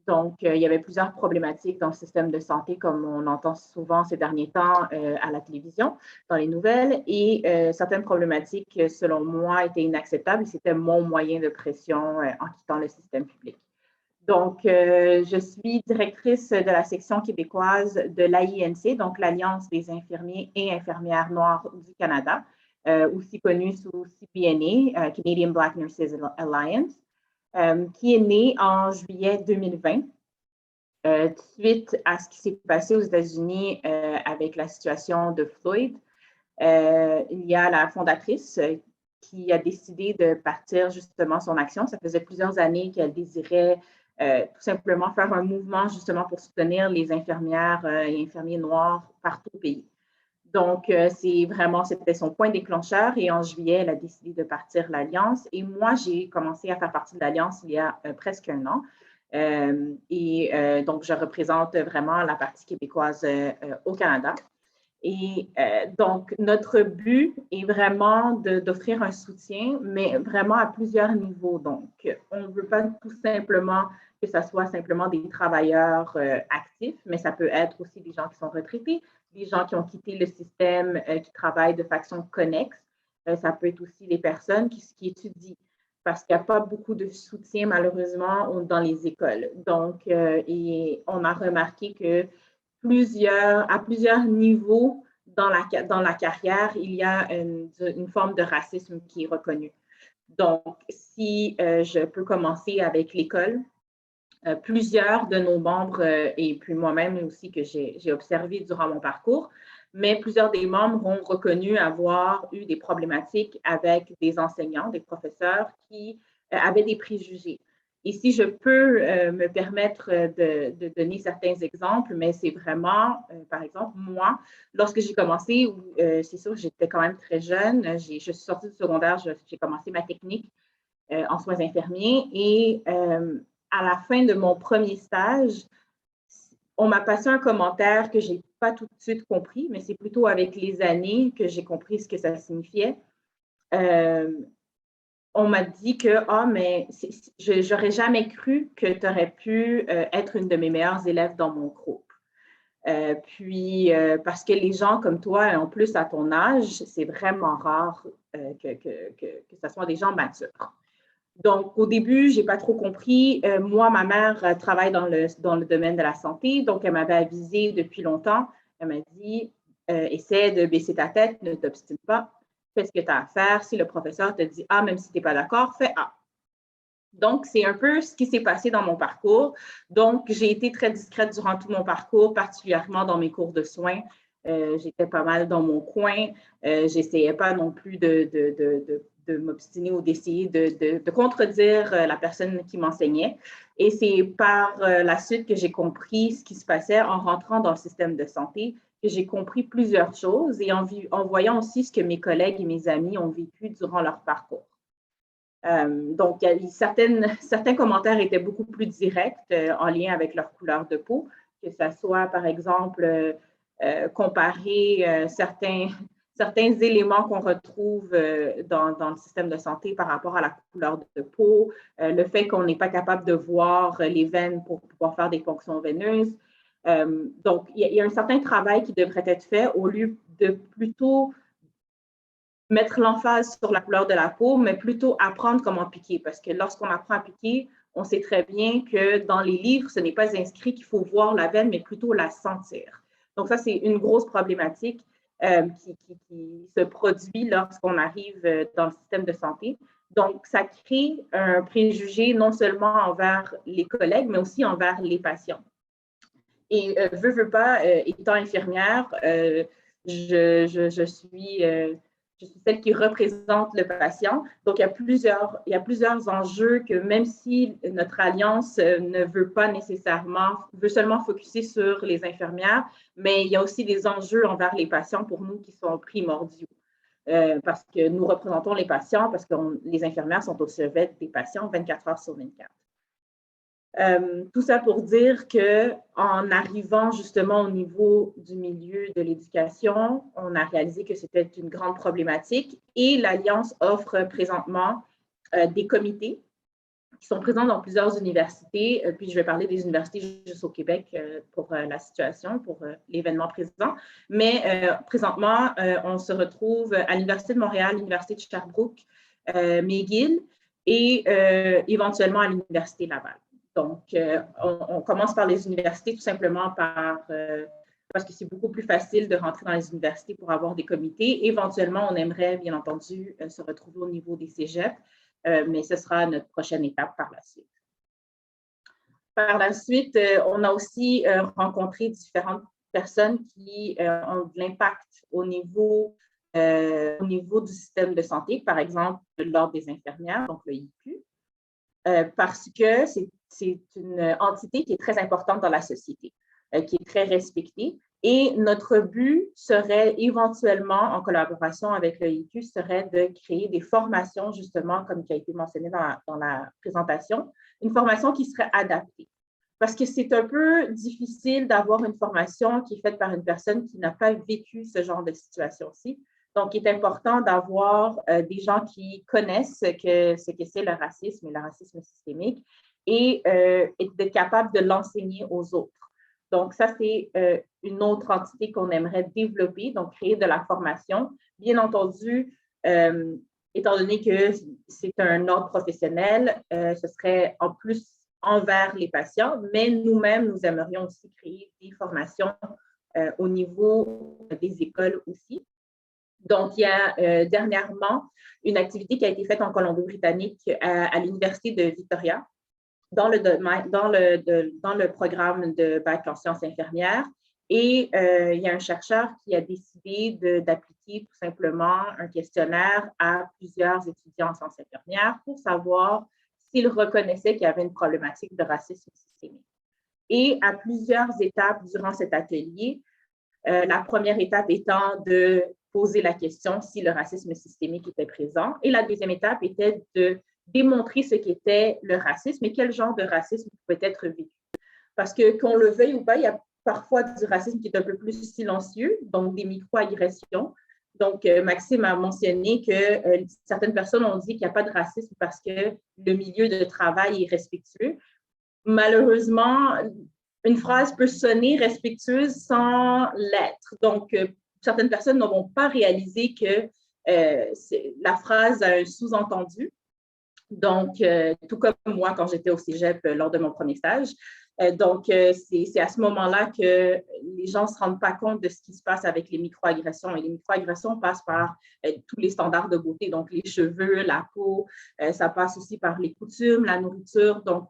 Donc, il y avait plusieurs problématiques dans le système de santé, comme on entend souvent ces derniers temps à la télévision, dans les nouvelles, et certaines problématiques, selon moi, étaient inacceptables. C'était mon moyen de pression en quittant le système public. Donc, je suis directrice de la section québécoise de l'AINC, donc l'Alliance des infirmiers et infirmières noires du Canada, aussi connue sous CBNA, Canadian Black Nurses Alliance. Qui est né en juillet 2020, suite à ce qui s'est passé aux États-Unis avec la situation de Floyd. Il y a la fondatrice qui a décidé de partir justement son action. Ça faisait plusieurs années qu'elle désirait tout simplement faire un mouvement justement pour soutenir les infirmières et infirmiers noirs partout au pays. Donc, c'était son point déclencheur et en juillet, elle a décidé de partir l'Alliance. Et moi, j'ai commencé à faire partie de l'Alliance il y a presque 1 an. Donc, je représente vraiment la partie québécoise au Canada. Et donc, notre but est vraiment d'offrir un soutien, mais vraiment à plusieurs niveaux. Donc, on ne veut pas tout simplement que ce soit simplement des travailleurs actifs, mais ça peut être aussi des gens qui sont retraités, des gens qui ont quitté le système, qui travaillent de façon connexe. Ça peut être aussi les personnes qui étudient. parce qu'il n'y a pas beaucoup de soutien, malheureusement, dans les écoles. Donc, et on a remarqué que à plusieurs niveaux dans la carrière, il y a une forme de racisme qui est reconnue. Donc, si je peux commencer avec l'école, plusieurs de nos membres, et puis moi-même aussi que j'ai observé durant mon parcours, mais plusieurs des membres ont reconnu avoir eu des problématiques avec des enseignants, des professeurs qui avaient des préjugés. Et si je peux me permettre de donner certains exemples, mais c'est vraiment, par exemple, moi, lorsque j'ai commencé, c'est sûr, j'étais quand même très jeune, je suis sortie du secondaire, j'ai commencé ma technique en soins infirmiers et à la fin de mon premier stage, on m'a passé un commentaire que je n'ai pas tout de suite compris, mais c'est plutôt avec les années que j'ai compris ce que ça signifiait. On m'a dit que mais je n'aurais jamais cru que tu aurais pu être une de mes meilleures élèves dans mon groupe. Parce que les gens comme toi, en plus à ton âge, c'est vraiment rare que ce soit des gens matures. Donc, au début, je n'ai pas trop compris. Moi, ma mère travaille dans le domaine de la santé, donc elle m'avait avisé depuis longtemps. Elle m'a dit, essaie de baisser ta tête, ne t'obstine pas, fais ce que tu as à faire. Si le professeur te dit A, même si tu n'es pas d'accord, fais A. Donc, c'est un peu ce qui s'est passé dans mon parcours. Donc, j'ai été très discrète durant tout mon parcours, particulièrement dans mes cours de soins. J'étais pas mal dans mon coin. J'essayais pas non plus de m'obstiner ou d'essayer de contredire la personne qui m'enseignait. Et c'est par la suite que j'ai compris ce qui se passait en rentrant dans le système de santé, que j'ai compris plusieurs choses et en voyant aussi ce que mes collègues et mes amis ont vécu durant leur parcours. Donc, certains commentaires étaient beaucoup plus directs en lien avec leur couleur de peau, que ce soit, par exemple, comparer certains éléments qu'on retrouve dans le système de santé par rapport à la couleur de peau, le fait qu'on n'est pas capable de voir les veines pour pouvoir faire des fonctions veineuses. Donc, il y a un certain travail qui devrait être fait au lieu de plutôt mettre l'emphase sur la couleur de la peau, mais plutôt apprendre comment piquer. Parce que lorsqu'on apprend à piquer, on sait très bien que dans les livres, ce n'est pas inscrit qu'il faut voir la veine, mais plutôt la sentir. Donc ça, c'est une grosse problématique qui se produit lorsqu'on arrive dans le système de santé. Donc, ça crée un préjugé non seulement envers les collègues, mais aussi envers les patients. Et veux pas, étant infirmière, je suis celle qui représente le patient. Donc, il y a plusieurs enjeux que même si notre alliance ne veut pas nécessairement, veut seulement focuser sur les infirmières, mais il y a aussi des enjeux envers les patients pour nous qui sont primordiaux. Parce que nous représentons les patients, parce que les infirmières sont au chevet des patients 24 heures sur 24. Tout ça pour dire qu'en arrivant justement au niveau du milieu de l'éducation, on a réalisé que c'était une grande problématique et l'Alliance offre présentement des comités qui sont présents dans plusieurs universités. Puis je vais parler des universités juste au Québec pour la situation, pour l'événement présent. Mais présentement, on se retrouve à l'Université de Montréal, l'Université de Sherbrooke, McGill et éventuellement à l'Université Laval. Donc, on commence par les universités tout simplement parce que c'est beaucoup plus facile de rentrer dans les universités pour avoir des comités. Éventuellement, on aimerait, bien entendu, se retrouver au niveau des cégeps, mais ce sera notre prochaine étape par la suite. Par la suite, on a aussi rencontré différentes personnes qui ont de l'impact au niveau du système de santé, par exemple, l'Ordre des infirmières, donc le IQ, parce que c'est une entité qui est très importante dans la société, qui est très respectée. Et notre but serait éventuellement, en collaboration avec le IQ, serait de créer des formations, justement, comme qui a été mentionné dans la présentation, une formation qui serait adaptée. Parce que c'est un peu difficile d'avoir une formation qui est faite par une personne qui n'a pas vécu ce genre de situation-ci. Donc, il est important d'avoir des gens qui connaissent ce que c'est le racisme et le racisme systémique et d'être capable de l'enseigner aux autres. Donc, ça, c'est une autre entité qu'on aimerait développer, donc créer de la formation. Bien entendu, étant donné que c'est un ordre professionnel, ce serait en plus envers les patients, mais nous-mêmes, nous aimerions aussi créer des formations au niveau des écoles aussi. Donc, il y a dernièrement une activité qui a été faite en Colombie-Britannique à l'Université de Victoria dans le programme de bac en sciences infirmières. Et il y a un chercheur qui a décidé d'appliquer tout simplement un questionnaire à plusieurs étudiants en sciences infirmières pour savoir s'ils reconnaissaient qu'il y avait une problématique de racisme systémique. Et à plusieurs étapes durant cet atelier, la première étape étant de poser la question si le racisme systémique était présent. Et la deuxième étape était de démontrer ce qu'était le racisme et quel genre de racisme pouvait être vécu. Parce que qu'on le veuille ou pas, il y a parfois du racisme qui est un peu plus silencieux, donc des micro-agressions. Donc, Maxime a mentionné que certaines personnes ont dit qu'il n'y a pas de racisme parce que le milieu de travail est respectueux. Malheureusement, une phrase peut sonner respectueuse sans l'être. Donc, certaines personnes n'auront pas réalisé que la phrase a un sous-entendu. Donc, tout comme moi quand j'étais au cégep lors de mon premier stage. Donc, c'est à ce moment-là que les gens ne se rendent pas compte de ce qui se passe avec les microagressions. Et les microagressions passent par tous les standards de beauté, donc les cheveux, la peau, ça passe aussi par les coutumes, la nourriture. Donc,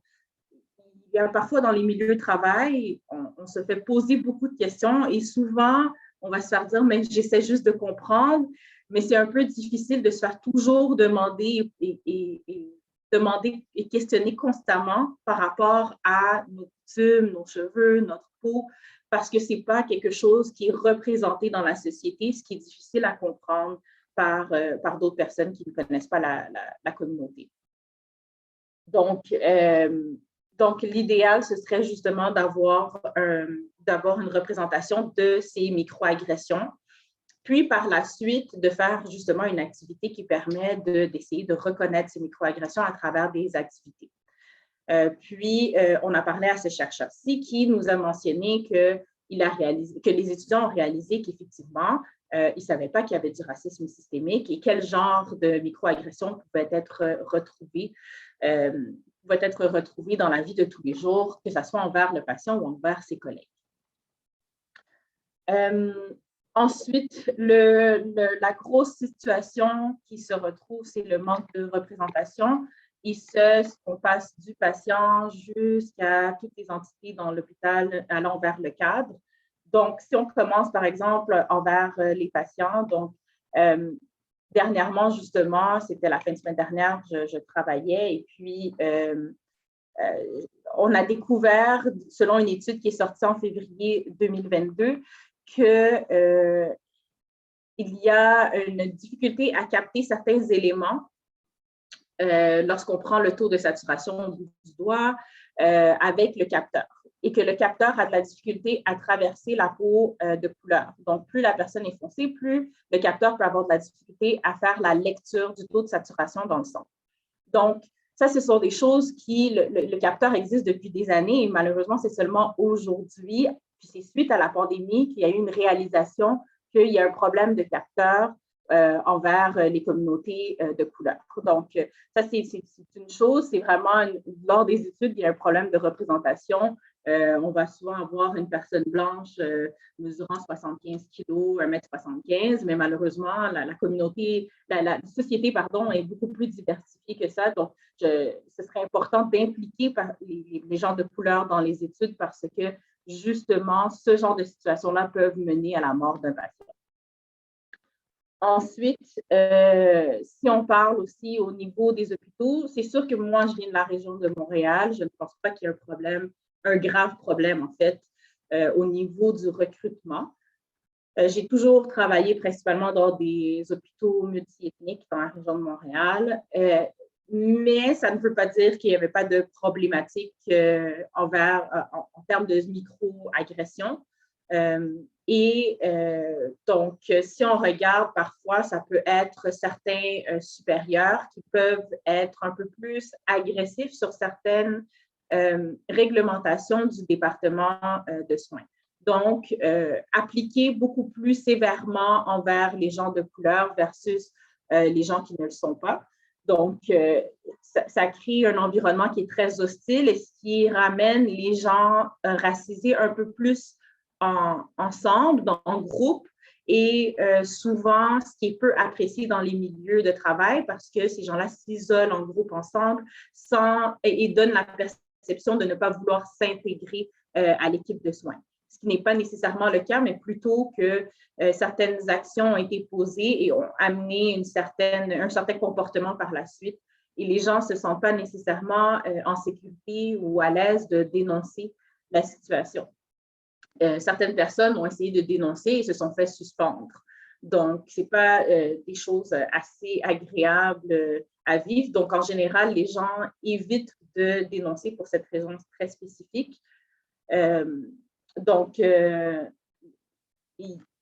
il y a parfois dans les milieux de travail, on se fait poser beaucoup de questions et souvent, on va se faire dire, mais j'essaie juste de comprendre, mais c'est un peu difficile de se faire toujours demander et questionner constamment par rapport à nos coutumes, nos cheveux, notre peau, parce que ce n'est pas quelque chose qui est représenté dans la société, ce qui est difficile à comprendre par d'autres personnes qui ne connaissent pas la communauté. Donc, l'idéal, ce serait justement d'avoir une représentation de ces microagressions, puis par la suite de faire justement une activité qui permet d'essayer de reconnaître ces microagressions à travers des activités. Puis, on a parlé à ce chercheur-ci qui nous a mentionné que les étudiants ont réalisé qu'effectivement, ils ne savaient pas qu'il y avait du racisme systémique et quel genre de microagression pouvait être retrouvé dans la vie de tous les jours, que ce soit envers le patient ou envers ses collègues. Ensuite, la grosse situation qui se retrouve, c'est le manque de représentation. On passe du patient jusqu'à toutes les entités dans l'hôpital allant vers le cadre. Donc, si on commence, par exemple, envers les patients, donc, dernièrement, justement, c'était la fin de semaine dernière, je travaillais et puis on a découvert, selon une étude qui est sortie en février 2022, qu'il y a une difficulté à capter certains éléments lorsqu'on prend le taux de saturation du doigt avec le capteur et que le capteur a de la difficulté à traverser la peau de couleur. Donc, plus la personne est foncée, plus le capteur peut avoir de la difficulté à faire la lecture du taux de saturation dans le sang. Donc, ça, ce sont des choses qui, le capteur existe depuis des années et malheureusement, c'est seulement aujourd'hui, puis c'est suite à la pandémie qu'il y a eu une réalisation qu'il y a un problème de capteur envers les communautés de couleur. Donc, ça, c'est une chose, c'est vraiment, lors des études, il y a un problème de représentation. On va souvent avoir une personne blanche mesurant 75 kilos, 1,75 m, mais malheureusement, la communauté, la société, pardon, est beaucoup plus diversifiée que ça. Donc, ce serait important d'impliquer les gens de couleur dans les études parce que, justement, ce genre de situations-là peuvent mener à la mort d'un patient. Ensuite, si on parle aussi au niveau des hôpitaux, c'est sûr que moi, je viens de la région de Montréal. Je ne pense pas qu'il y ait un grave problème, en fait, au niveau du recrutement. J'ai toujours travaillé principalement dans des hôpitaux multiethniques dans la région de Montréal, mais ça ne veut pas dire qu'il n'y avait pas de problématique en termes de micro-agressions. Donc, si on regarde, parfois, ça peut être certains supérieurs qui peuvent être un peu plus agressifs sur certaines réglementations du département de soins. Donc, appliquer beaucoup plus sévèrement envers les gens de couleur versus les gens qui ne le sont pas. Donc, ça crée un environnement qui est très hostile et ce qui ramène les gens racisés un peu plus ensemble, en groupe, et souvent, ce qui est peu apprécié dans les milieux de travail parce que ces gens-là s'isolent en groupe ensemble et donnent la perception de ne pas vouloir s'intégrer à l'équipe de soins. Ce qui n'est pas nécessairement le cas, mais plutôt que certaines actions ont été posées et ont amené un certain comportement par la suite. Et les gens ne se sentent pas nécessairement en sécurité ou à l'aise de dénoncer la situation. Certaines personnes ont essayé de dénoncer et se sont fait suspendre. Donc, ce n'est pas des choses assez agréables à vivre. Donc, en général, les gens évitent de dénoncer pour cette raison très spécifique. Donc, il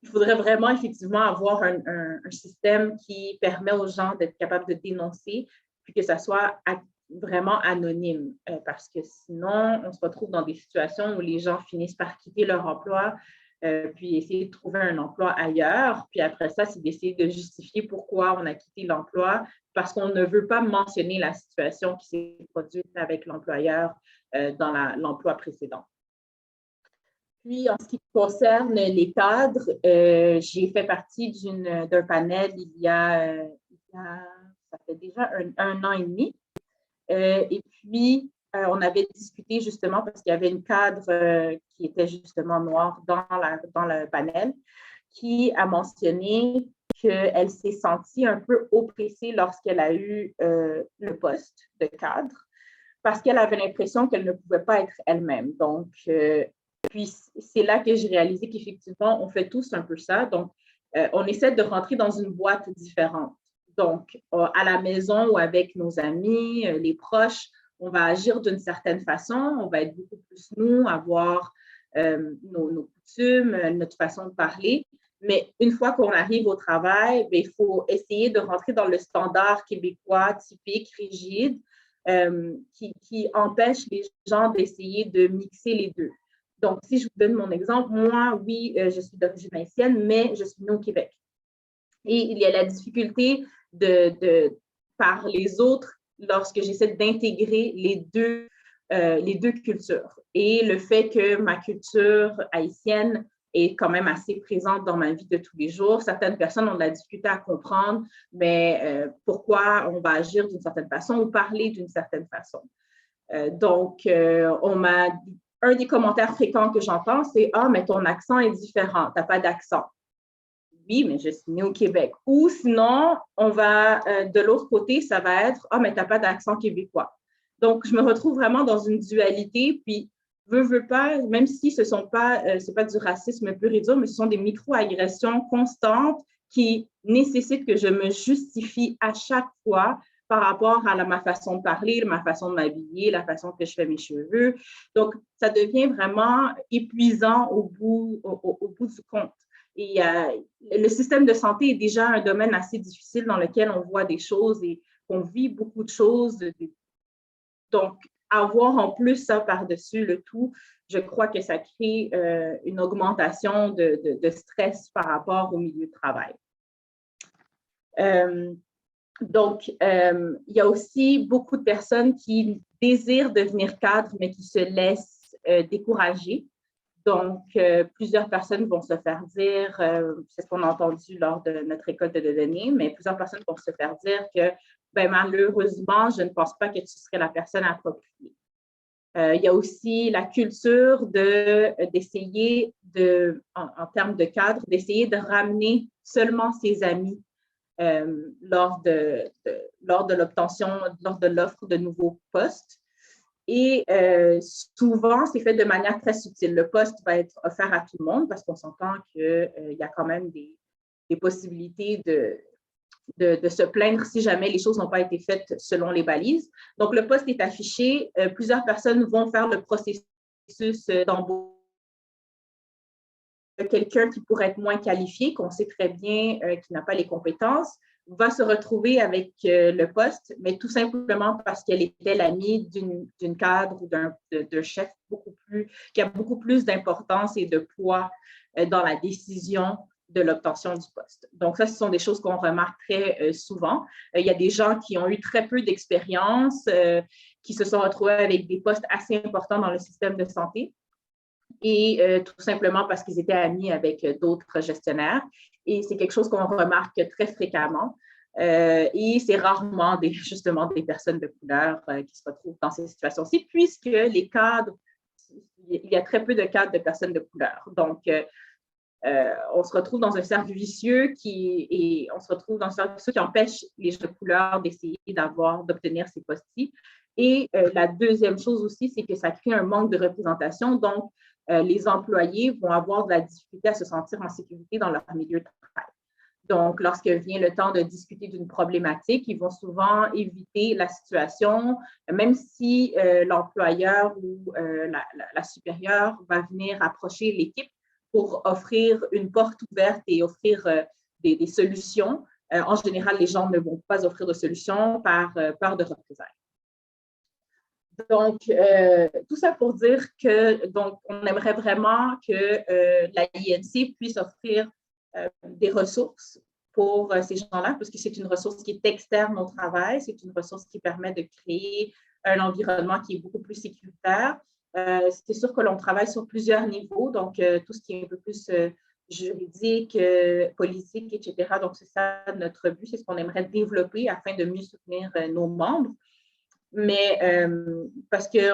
faudrait vraiment effectivement avoir un système qui permet aux gens d'être capables de dénoncer, puis que ça soit vraiment anonyme, parce que sinon, on se retrouve dans des situations où les gens finissent par quitter leur emploi, puis essayer de trouver un emploi ailleurs. Puis après ça, c'est d'essayer de justifier pourquoi on a quitté l'emploi, parce qu'on ne veut pas mentionner la situation qui s'est produite avec l'employeur dans l'emploi précédent. Puis, en ce qui concerne les cadres, j'ai fait partie d'un panel ça fait déjà un an et demi. Et puis, on avait discuté justement parce qu'il y avait une cadre qui était justement noire dans le panel qui a mentionné qu'elle s'est sentie un peu oppressée lorsqu'elle a eu le poste de cadre parce qu'elle avait l'impression qu'elle ne pouvait pas être elle-même. Donc, puis c'est là que j'ai réalisé qu'effectivement, on fait tous un peu ça. Donc, on essaie de rentrer dans une boîte différente. Donc, à la maison ou avec nos amis, les proches, on va agir d'une certaine façon. On va être beaucoup plus nous, avoir nos coutumes, notre façon de parler. Mais une fois qu'on arrive au travail, bien, il faut essayer de rentrer dans le standard québécois typique, rigide, qui empêche les gens d'essayer de mixer les deux. Donc, si je vous donne mon exemple, moi, oui, je suis d'origine haïtienne, mais je suis née au Québec. Et il y a la difficulté par les autres lorsque j'essaie d'intégrer les deux cultures. Et le fait que ma culture haïtienne est quand même assez présente dans ma vie de tous les jours, certaines personnes ont de la difficulté à comprendre pourquoi on va agir d'une certaine façon ou parler d'une certaine façon. Donc, un des commentaires fréquents que j'entends, c'est « Ah, mais ton accent est différent, tu n'as pas d'accent. » Oui, mais je suis née au Québec. Ou sinon, on va, de l'autre côté, ça va être « Ah, mais tu n'as pas d'accent québécois. » Donc, je me retrouve vraiment dans une dualité, puis veux pas, même si ce n'est pas du racisme pur et dur, mais ce sont des micro-agressions constantes qui nécessitent que je me justifie à chaque fois par rapport à ma façon de parler, ma façon de m'habiller, la façon que je fais mes cheveux. Donc, ça devient vraiment épuisant au bout du compte. Et le système de santé est déjà un domaine assez difficile dans lequel on voit des choses et qu'on vit beaucoup de choses. Donc, avoir en plus ça par-dessus le tout, je crois que ça crée une augmentation de stress par rapport au milieu de travail. Donc, il y a aussi beaucoup de personnes qui désirent devenir cadres, mais qui se laissent décourager. Donc, plusieurs personnes vont se faire dire, c'est ce qu'on a entendu lors de notre école de données, mais plusieurs personnes vont se faire dire que, ben, malheureusement, je ne pense pas que tu serais la personne appropriée. Il y a aussi la culture d'essayer, en termes de cadre, d'essayer de ramener seulement ses amis lors de l'obtention, lors de l'offre de nouveaux postes. Et souvent, c'est fait de manière très subtile. Le poste va être offert à tout le monde parce qu'on s'entend qu'il y a quand même des possibilités de se plaindre si jamais les choses n'ont pas été faites selon les balises. Donc, le poste est affiché. Plusieurs personnes vont faire le processus d'embauche. Quelqu'un qui pourrait être moins qualifié, qu'on sait très bien qu'il n'a pas les compétences, va se retrouver avec le poste, mais tout simplement parce qu'elle était l'amie d'une cadre ou d'un chef qui a beaucoup plus d'importance et de poids dans la décision de l'obtention du poste. Donc, ça, ce sont des choses qu'on remarque très souvent. Il y a des gens qui ont eu très peu d'expérience, qui se sont retrouvés avec des postes assez importants dans le système de santé, et tout simplement parce qu'ils étaient amis avec d'autres gestionnaires. Et c'est quelque chose qu'on remarque très fréquemment. Et c'est rarement justement des personnes de couleur qui se retrouvent dans ces situations-ci, puisque les cadres, il y a très peu de cadres de personnes de couleur. Donc, on se retrouve dans un cercle vicieux qui empêche les gens de couleur d'essayer d'obtenir ces postes-ci. Et la deuxième chose aussi, c'est que ça crée un manque de représentation. Donc, les employés vont avoir de la difficulté à se sentir en sécurité dans leur milieu de travail. Donc, lorsque vient le temps de discuter d'une problématique, ils vont souvent éviter la situation, même si l'employeur ou la supérieure va venir approcher l'équipe pour offrir une porte ouverte et offrir des solutions. En général, les gens ne vont pas offrir de solutions par peur de représailles. Donc, tout ça pour dire que donc, on aimerait vraiment que la INC puisse offrir des ressources pour ces gens-là, parce que c'est une ressource qui est externe au travail, c'est une ressource qui permet de créer un environnement qui est beaucoup plus sécuritaire. C'est sûr que l'on travaille sur plusieurs niveaux, donc tout ce qui est un peu plus juridique, politique, etc. Donc, c'est ça notre but, c'est ce qu'on aimerait développer afin de mieux soutenir nos membres. Mais parce que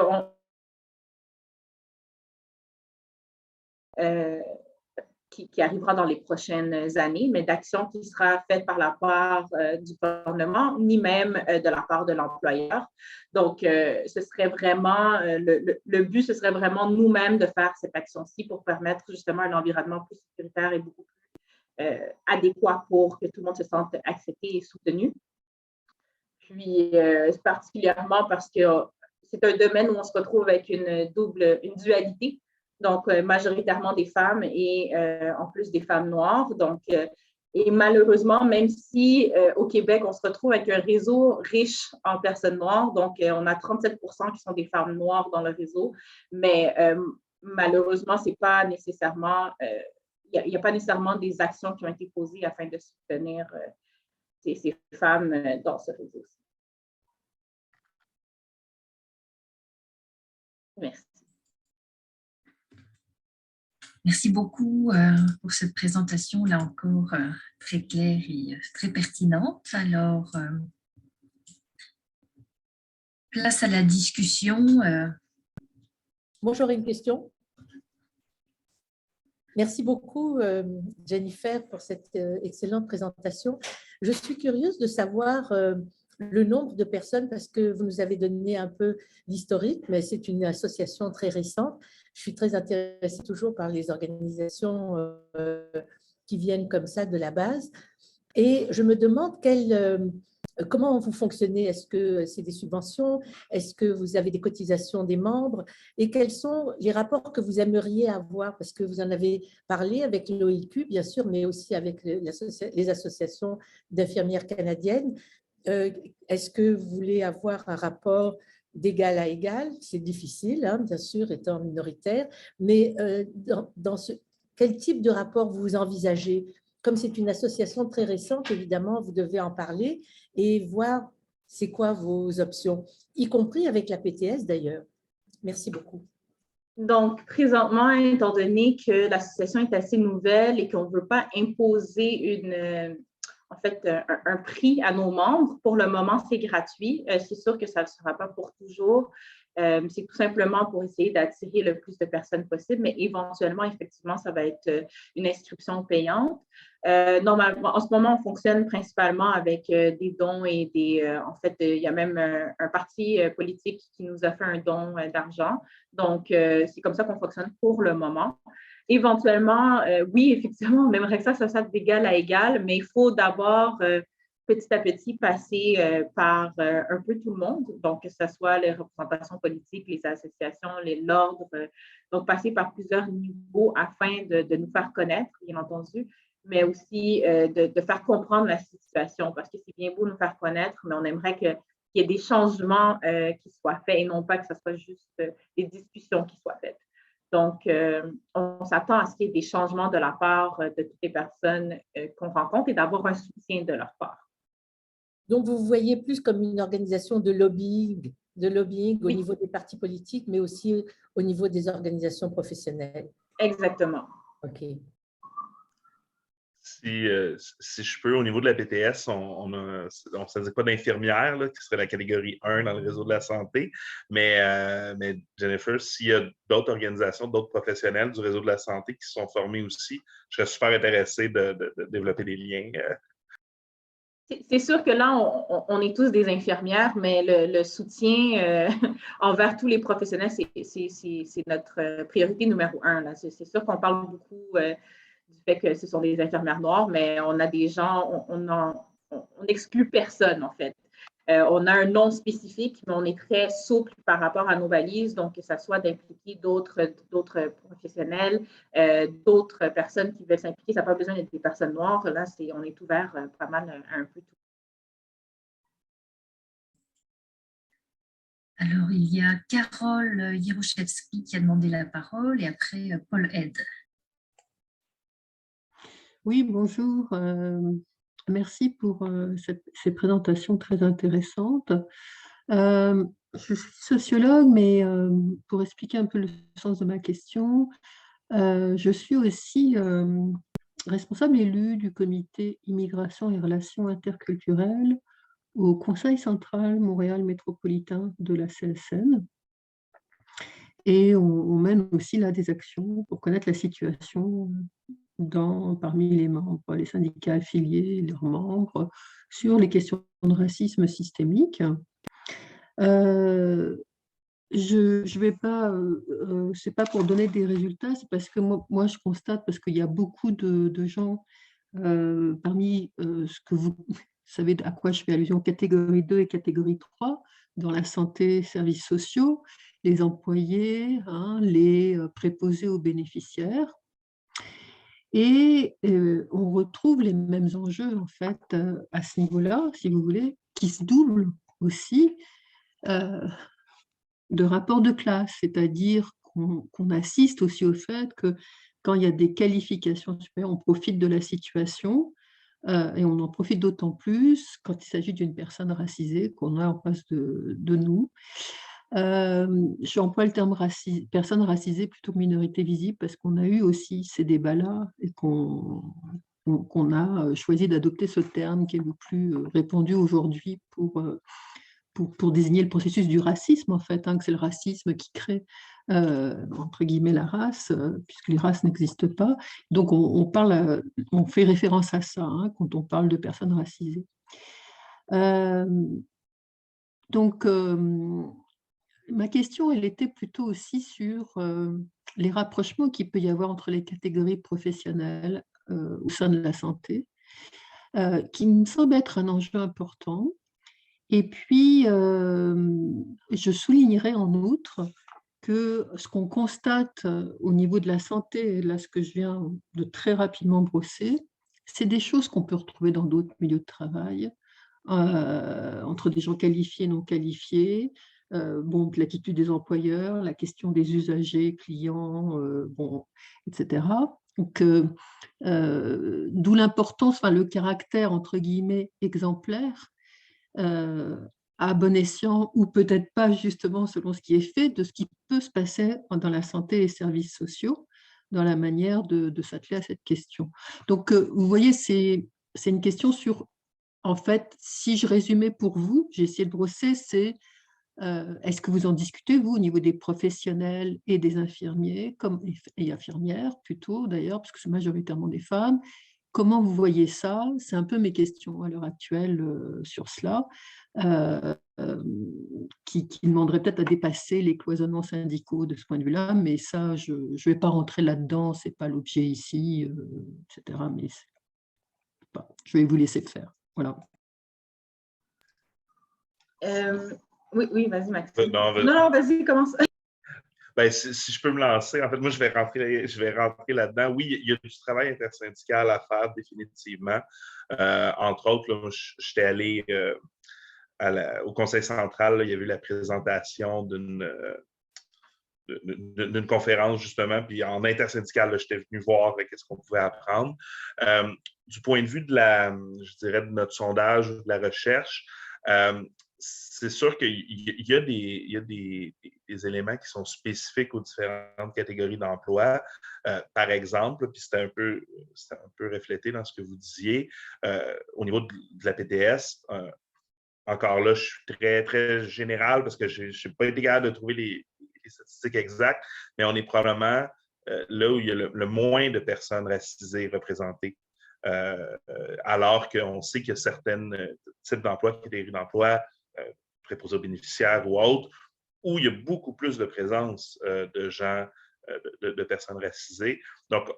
qui arrivera dans les prochaines années, mais d'action qui sera faite par la part du gouvernement, ni même de la part de l'employeur. Donc, ce serait vraiment, le but, ce serait vraiment nous-mêmes de faire cette action-ci pour permettre justement un environnement plus sécuritaire et beaucoup plus adéquat pour que tout le monde se sente accepté et soutenu. Puis, particulièrement parce que c'est un domaine où on se retrouve avec une dualité. Donc, majoritairement des femmes et en plus des femmes noires. Donc, et malheureusement, même si au Québec, on se retrouve avec un réseau riche en personnes noires, donc on a 37% qui sont des femmes noires dans le réseau, mais malheureusement, c'est pas nécessairement, il n'y a pas nécessairement des actions qui ont été posées afin de soutenir ces femmes dans ce réseau. Merci. Merci beaucoup pour cette présentation, là encore très claire et très pertinente. Alors, place à la discussion. Moi, j'aurais une question. Merci beaucoup, Jennifer, pour cette excellente présentation. Je suis curieuse de savoir le nombre de personnes, parce que vous nous avez donné un peu l'historique, mais c'est une association très récente. Je suis très intéressée toujours par les organisations qui viennent comme ça de la base. Et je me demande comment vous fonctionnez. Est-ce que c'est des subventions? Est-ce que vous avez des cotisations des membres? Et quels sont les rapports que vous aimeriez avoir? Parce que vous en avez parlé avec l'OIQ, bien sûr, mais aussi avec les associations d'infirmières canadiennes. Est-ce que vous voulez avoir un rapport d'égal à égal? C'est difficile, hein, bien sûr, étant minoritaire, mais quel type de rapport vous envisagez? Comme c'est une association très récente, évidemment, vous devez en parler et voir c'est quoi vos options, y compris avec la PTS d'ailleurs. Merci beaucoup. Donc, présentement, étant donné que l'association est assez nouvelle et qu'on ne veut pas imposer un prix à nos membres, pour le moment, c'est gratuit. C'est sûr que ça ne sera pas pour toujours. C'est tout simplement pour essayer d'attirer le plus de personnes possible, mais éventuellement, effectivement, ça va être une inscription payante. Normalement, en ce moment, on fonctionne principalement avec des dons et il y a même un parti politique qui nous a fait un don d'argent. Donc, c'est comme ça qu'on fonctionne pour le moment. Éventuellement, oui, effectivement, on aimerait que ça soit d'égal à égal, mais il faut d'abord petit à petit passer par un peu tout le monde, donc que ce soit les représentations politiques, les associations, l'ordre, donc passer par plusieurs niveaux afin de nous faire connaître, bien entendu, mais aussi de faire comprendre la situation, parce que c'est bien beau nous faire connaître, mais on aimerait qu'il y ait des changements qui soient faits et non pas que ce soit juste des discussions qui soient faites. Donc, on s'attend à ce qu'il y ait des changements de la part de toutes les personnes qu'on rencontre et d'avoir un soutien de leur part. Donc, vous voyez plus comme une organisation de lobbying au Oui. niveau des partis politiques, mais aussi au niveau des organisations professionnelles. Exactement. OK. Si je peux, au niveau de la PTS, on ne s'agit pas d'infirmières, qui serait la catégorie 1 dans le réseau de la santé, mais Jennifer, s'il y a d'autres organisations, d'autres professionnels du réseau de la santé qui sont formés aussi, je serais super intéressé de développer des liens. C'est sûr que là, on est tous des infirmières, mais le soutien envers tous les professionnels, c'est notre priorité numéro 1. C'est sûr qu'on parle beaucoup du fait que ce sont des infirmières noires, mais on a des gens, on n'exclut personne, en fait. On a un nom spécifique, mais on est très souple par rapport à nos valises, donc que ce soit d'impliquer d'autres professionnels, d'autres personnes qui veulent s'impliquer. Ça n'a pas besoin d'être des personnes noires. Là, on est ouvert pas mal à un peu tout. Alors, il y a Carole Yerouchevski qui a demandé la parole et après Paul Ed. Oui, bonjour. Merci pour ces présentations très intéressantes. Je suis sociologue, mais pour expliquer un peu le sens de ma question, je suis aussi responsable élue du comité Immigration et Relations interculturelles au Conseil central Montréal métropolitain de la CSN. Et on mène aussi là des actions pour connaître la situation parmi les membres, les syndicats affiliés, leurs membres, sur les questions de racisme systémique. Je vais pas, c'est pas pour donner des résultats, c'est parce que moi je constate, parce qu'il y a beaucoup de gens parmi ce que vous savez à quoi je fais allusion, catégorie 2 et catégorie 3, dans la santé, services sociaux, les employés, les préposés aux bénéficiaires. Et on retrouve les mêmes enjeux, en fait, à ce niveau-là, si vous voulez, qui se doublent aussi de rapports de classe, c'est-à-dire qu'on assiste aussi au fait que quand il y a des qualifications supérieures, on profite de la situation et on en profite d'autant plus quand il s'agit d'une personne racisée qu'on a en face de nous. J'emploie le terme personne racisée plutôt que minorité visible parce qu'on a eu aussi ces débats-là et qu'on a choisi d'adopter ce terme qui est le plus répandu aujourd'hui pour désigner le processus du racisme, en fait, que c'est le racisme qui crée, entre guillemets, la race, puisque les races n'existent pas. Donc, on fait référence à ça quand on parle de personnes racisées. Donc, ma question, elle était plutôt aussi sur les rapprochements qu'il peut y avoir entre les catégories professionnelles au sein de la santé, qui me semble être un enjeu important. Et puis, je soulignerai en outre que ce qu'on constate au niveau de la santé, là, ce que je viens de très rapidement brosser, c'est des choses qu'on peut retrouver dans d'autres milieux de travail, entre des gens qualifiés et non qualifiés, l'attitude des employeurs, la question des usagers, clients, etc. Donc, d'où l'importance, le caractère, entre guillemets, exemplaire, à bon escient ou peut-être pas justement selon ce qui est fait, de ce qui peut se passer dans la santé et les services sociaux, dans la manière de s'atteler à cette question. Donc, vous voyez, c'est une question sur, en fait, si je résumais pour vous, j'ai essayé de brosser, c'est est-ce que vous en discutez, vous, au niveau des professionnels et des infirmiers, et infirmières plutôt d'ailleurs, parce que c'est majoritairement des femmes. Comment vous voyez ça? C'est un peu mes questions à l'heure actuelle sur cela, qui demanderaient peut-être à dépasser les cloisonnements syndicaux de ce point de vue-là, mais ça, je ne vais pas rentrer là-dedans, ce n'est pas l'objet ici, etc. Mais je vais vous laisser faire. Voilà. Oui, vas-y, Maxime. Non, vas-y, commence. Si je peux me lancer, en fait, moi, je vais rentrer là-dedans. Oui, il y a du travail intersyndical à faire, définitivement. Entre autres, là, j'étais allé au Conseil central, là, il y a eu la présentation d'une conférence, justement, puis en intersyndical, j'étais venu voir qu'est-ce qu'on pouvait apprendre. Du point de vue je dirais, de notre sondage ou de la recherche, c'est sûr qu'il y a des éléments qui sont spécifiques aux différentes catégories d'emploi. Par exemple, puis c'était un peu reflété dans ce que vous disiez, au niveau de la PTS, encore là, je suis très, très général parce que je n'ai pas été capable de trouver les statistiques exactes, mais on est probablement là où il y a le moins de personnes racisées représentées. Alors qu'on sait qu'il y a certains types d'emplois, catégories d'emploi, préposés aux bénéficiaires ou autres, où il y a beaucoup plus de présence de gens, de personnes racisées. Donc,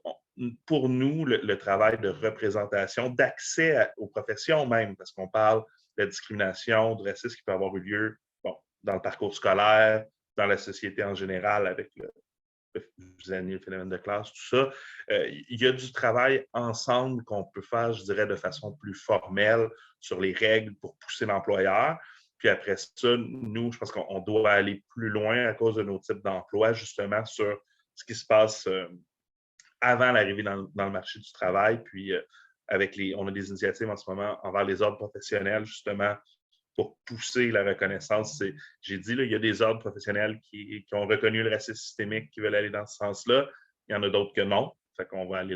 pour nous, le travail de représentation, d'accès aux professions même, parce qu'on parle de la discrimination, du racisme qui peut avoir eu lieu dans le parcours scolaire, dans la société en général, avec le phénomène de classe, tout ça. Il y a du travail ensemble qu'on peut faire, je dirais, de façon plus formelle sur les règles pour pousser l'employeur. Puis après ça, nous, je pense qu'on doit aller plus loin à cause de nos types d'emplois, justement, sur ce qui se passe avant l'arrivée dans le marché du travail. Puis on a des initiatives en ce moment envers les ordres professionnels, justement, pour pousser la reconnaissance. J'ai dit, là, il y a des ordres professionnels qui ont reconnu le racisme systémique, qui veulent aller dans ce sens-là. Il y en a d'autres que non. Fait qu'on va aller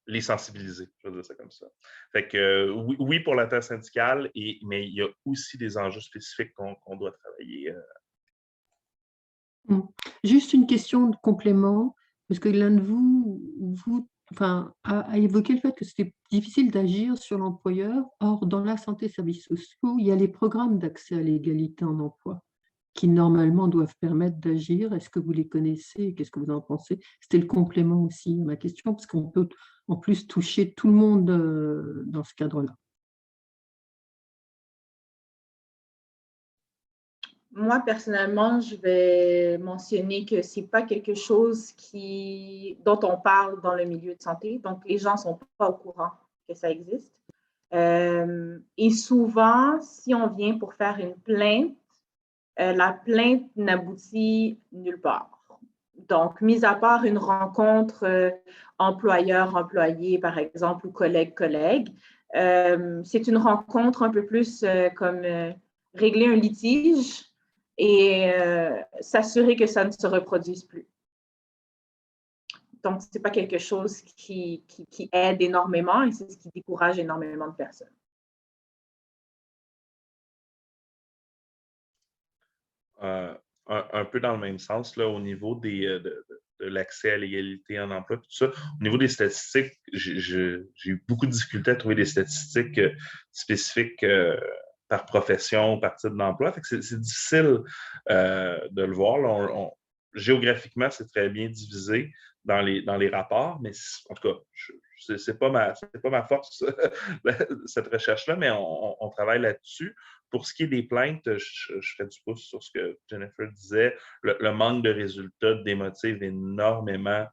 les sensibiliser, je vais dire ça comme ça. Fait que oui pour l'intersyndicale, mais il y a aussi des enjeux spécifiques qu'on doit travailler. Juste une question de complément, parce que l'un de vous a évoqué le fait que c'était difficile d'agir sur l'employeur. Or, dans la santé et services sociaux, il y a les programmes d'accès à l'égalité en emploi qui, normalement, doivent permettre d'agir. Est-ce que vous les connaissez? Qu'est-ce que vous en pensez? C'était le complément aussi à ma question, parce qu'on peut en plus toucher tout le monde dans ce cadre-là. Moi, personnellement, je vais mentionner que ce n'est pas quelque chose dont on parle dans le milieu de santé. Donc, les gens ne sont pas au courant que ça existe. Et souvent, si on vient pour faire une plainte, la plainte n'aboutit nulle part. Donc, mis à part une rencontre employeur-employé, par exemple, ou collègue-collègue, c'est une rencontre un peu plus comme régler un litige et s'assurer que ça ne se reproduise plus. Donc, ce n'est pas quelque chose qui aide énormément et c'est ce qui décourage énormément de personnes. Un peu dans le même sens, là, au niveau de l'accès à l'égalité en emploi, tout ça. Au niveau des statistiques, j'ai eu beaucoup de difficultés à trouver des statistiques spécifiques par profession, par type d'emploi. C'est difficile de le voir. Là, géographiquement, c'est très bien divisé dans les rapports, mais en tout cas, c'est pas ma force, cette recherche-là, mais on travaille là-dessus. Pour ce qui est des plaintes, je fais du pouce sur ce que Jennifer disait. Le manque de résultats démotive énormément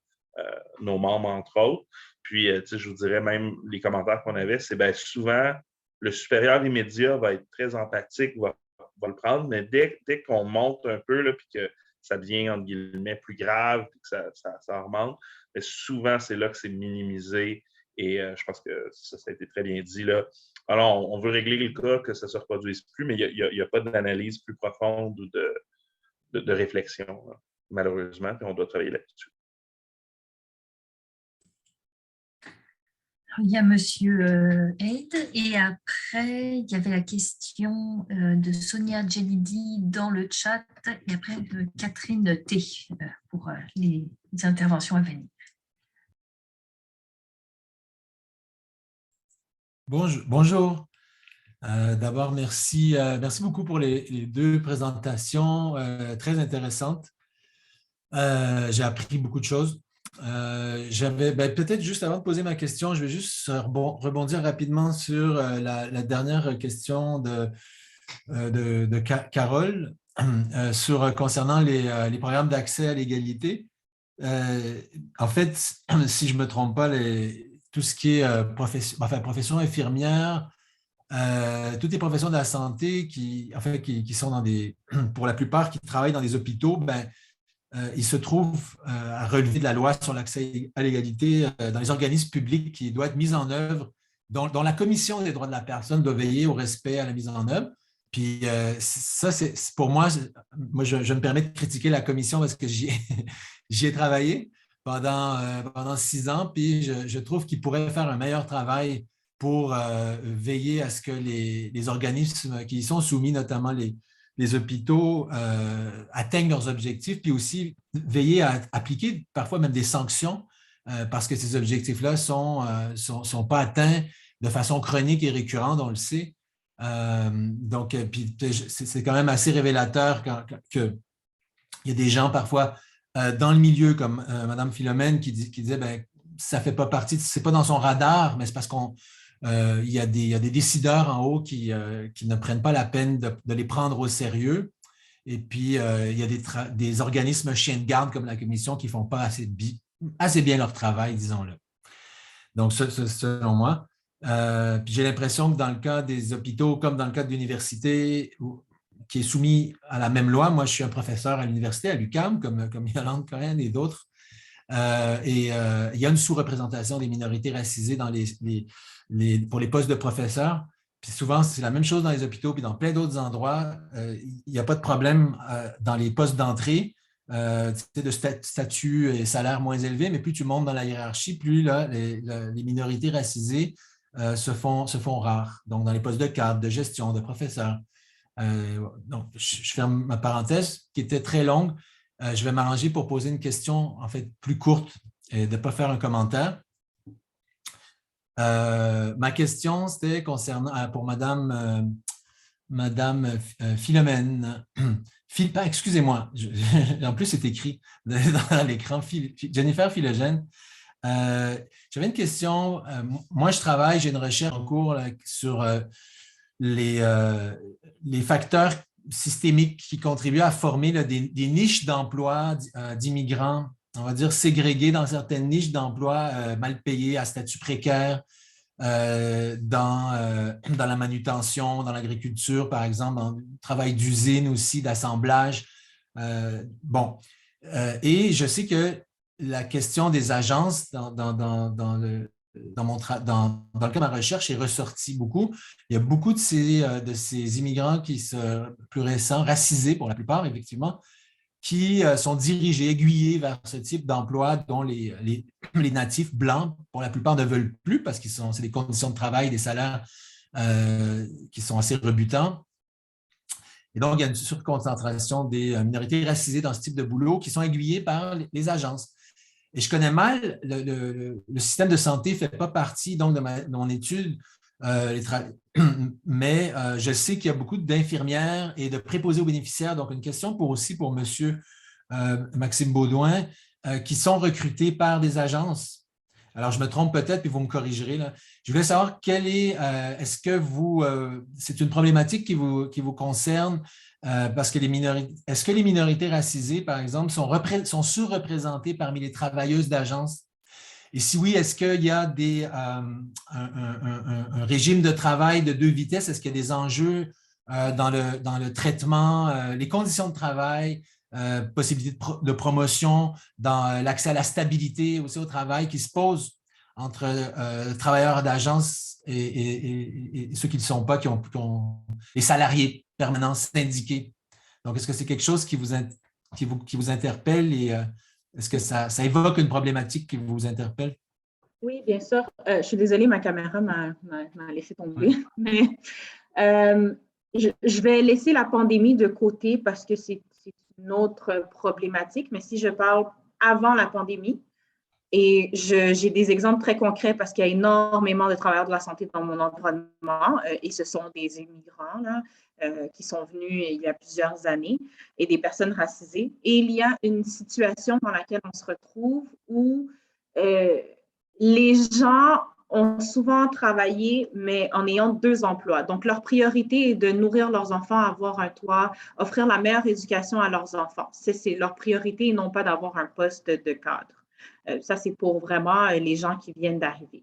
nos membres, entre autres. Puis, je vous dirais même, les commentaires qu'on avait, c'est souvent, le supérieur immédiat va être très empathique, va le prendre, mais dès qu'on monte un peu, là, puis que ça devient, entre guillemets, plus grave, puis que ça remonte, mais souvent, c'est là que c'est minimisé. Et je pense que ça a été très bien dit, là. Alors, on veut régler le cas, que ça ne se reproduise plus, mais il n'y a pas d'analyse plus profonde ou de réflexion, là, malheureusement, puis on doit travailler là-dessus. Il y a M. Aide et après, il y avait la question de Sonia Djelidi dans le chat et après de Catherine T pour les interventions à venir. Bonjour. D'abord, merci beaucoup pour les deux présentations très intéressantes. J'ai appris beaucoup de choses. Peut-être juste avant de poser ma question, je vais juste rebondir rapidement sur la dernière question de Carole concernant les programmes d'accès à l'égalité. En fait, si je ne me trompe pas, tout ce qui est profession infirmière, toutes les professions de la santé qui sont pour la plupart, qui travaillent dans des hôpitaux, il se trouve à relever de la loi sur l'accès à l'égalité dans les organismes publics qui doit être mise en œuvre, dont la Commission des droits de la personne doit veiller au respect à la mise en œuvre. Puis ça, c'est pour moi, je me permets de critiquer la Commission parce que j'y ai travaillé pendant 6 ans, puis je trouve qu'ils pourraient faire un meilleur travail pour veiller à ce que les organismes qui y sont soumis, notamment les hôpitaux, atteignent leurs objectifs, puis aussi veiller à appliquer parfois même des sanctions parce que ces objectifs-là ne sont pas atteints de façon chronique et récurrente, on le sait. Donc, puis c'est quand même assez révélateur qu'il y a des gens parfois dans le milieu, comme Mme Philomène, qui disait ben, ça ne fait pas partie, c'est pas dans son radar, mais c'est parce qu'il y a des décideurs en haut qui ne prennent pas la peine de les prendre au sérieux. Et puis, il y a des organismes chiens de garde comme la Commission qui ne font pas assez bien leur travail, disons-le. Donc, selon moi. Puis j'ai l'impression que dans le cas des hôpitaux, comme dans le cas de l'université, qui est soumis à la même loi, moi je suis un professeur à l'université, à l'UQAM, comme Yolande Cohen et d'autres, et il y a une sous-représentation des minorités racisées pour les postes de professeurs. Puis souvent, c'est la même chose dans les hôpitaux, puis dans plein d'autres endroits. Il n'y a pas de problème dans les postes d'entrée. De statut et salaire moins élevés, mais plus tu montes dans la hiérarchie, plus là, les minorités racisées se font rares. Donc, dans les postes de cadre, de gestion, de professeur. Donc, je ferme ma parenthèse qui était très longue. Je vais m'arranger pour poser une question, en fait, plus courte et de ne pas faire un commentaire. Ma question, c'était concernant pour Madame Philomène. Excusez-moi, en plus, c'est écrit dans l'écran, Jennifer Philogène. J'avais une question. Moi, j'ai une recherche en cours là, sur les facteurs systémiques qui contribuent à former là, des niches d'emploi d'immigrants, on va dire ségrégés dans certaines niches d'emploi mal payées, à statut précaire, dans la manutention, dans l'agriculture, par exemple, dans le travail d'usine aussi, d'assemblage. Et je sais que la question des agences dans le cas de ma recherche est ressortie beaucoup. Il y a beaucoup de ces immigrants plus récents, racisés pour la plupart, effectivement, qui sont dirigés, aiguillés vers ce type d'emploi dont les natifs blancs, pour la plupart, ne veulent plus parce que c'est des conditions de travail, des salaires qui sont assez rebutants. Et donc, il y a une surconcentration des minorités racisées dans ce type de boulot qui sont aiguillées par les agences. Et je connais mal, le système de santé ne fait pas partie donc, de mon étude, mais je sais qu'il y a beaucoup d'infirmières et de préposés aux bénéficiaires. Donc, une question aussi pour M. Maxime Baudouin, qui sont recrutés par des agences. Alors, je me trompe peut-être, puis vous me corrigerez. Là. Je voulais savoir est-ce que c'est une problématique qui vous concerne? Parce que est-ce que les minorités racisées, par exemple, sont surreprésentées parmi les travailleuses d'agences? Et si oui, est-ce qu'il y a un régime de travail de 2 vitesses? Est-ce qu'il y a des enjeux dans le traitement, les conditions de travail, possibilité de promotion, dans l'accès à la stabilité aussi au travail qui se posent entre travailleurs d'agence et ceux qui ne le sont pas, qui ont les salariés permanents syndiqués. Donc, est-ce que c'est quelque chose qui vous interpelle et est-ce que ça évoque une problématique qui vous interpelle? Oui, bien sûr. Je suis désolée, ma caméra m'a laissé tomber. Oui. Mais je vais laisser la pandémie de côté parce que c'est une autre problématique. Mais si je parle avant la pandémie, et j'ai des exemples très concrets parce qu'il y a énormément de travailleurs de la santé dans mon environnement et ce sont des immigrants là, qui sont venus il y a plusieurs années et des personnes racisées. Et il y a une situation dans laquelle on se retrouve où les gens ont souvent travaillé, mais en ayant 2 emplois. Donc, leur priorité est de nourrir leurs enfants, avoir un toit, offrir la meilleure éducation à leurs enfants. C'est leur priorité et non pas d'avoir un poste de cadre. Ça, c'est pour vraiment les gens qui viennent d'arriver,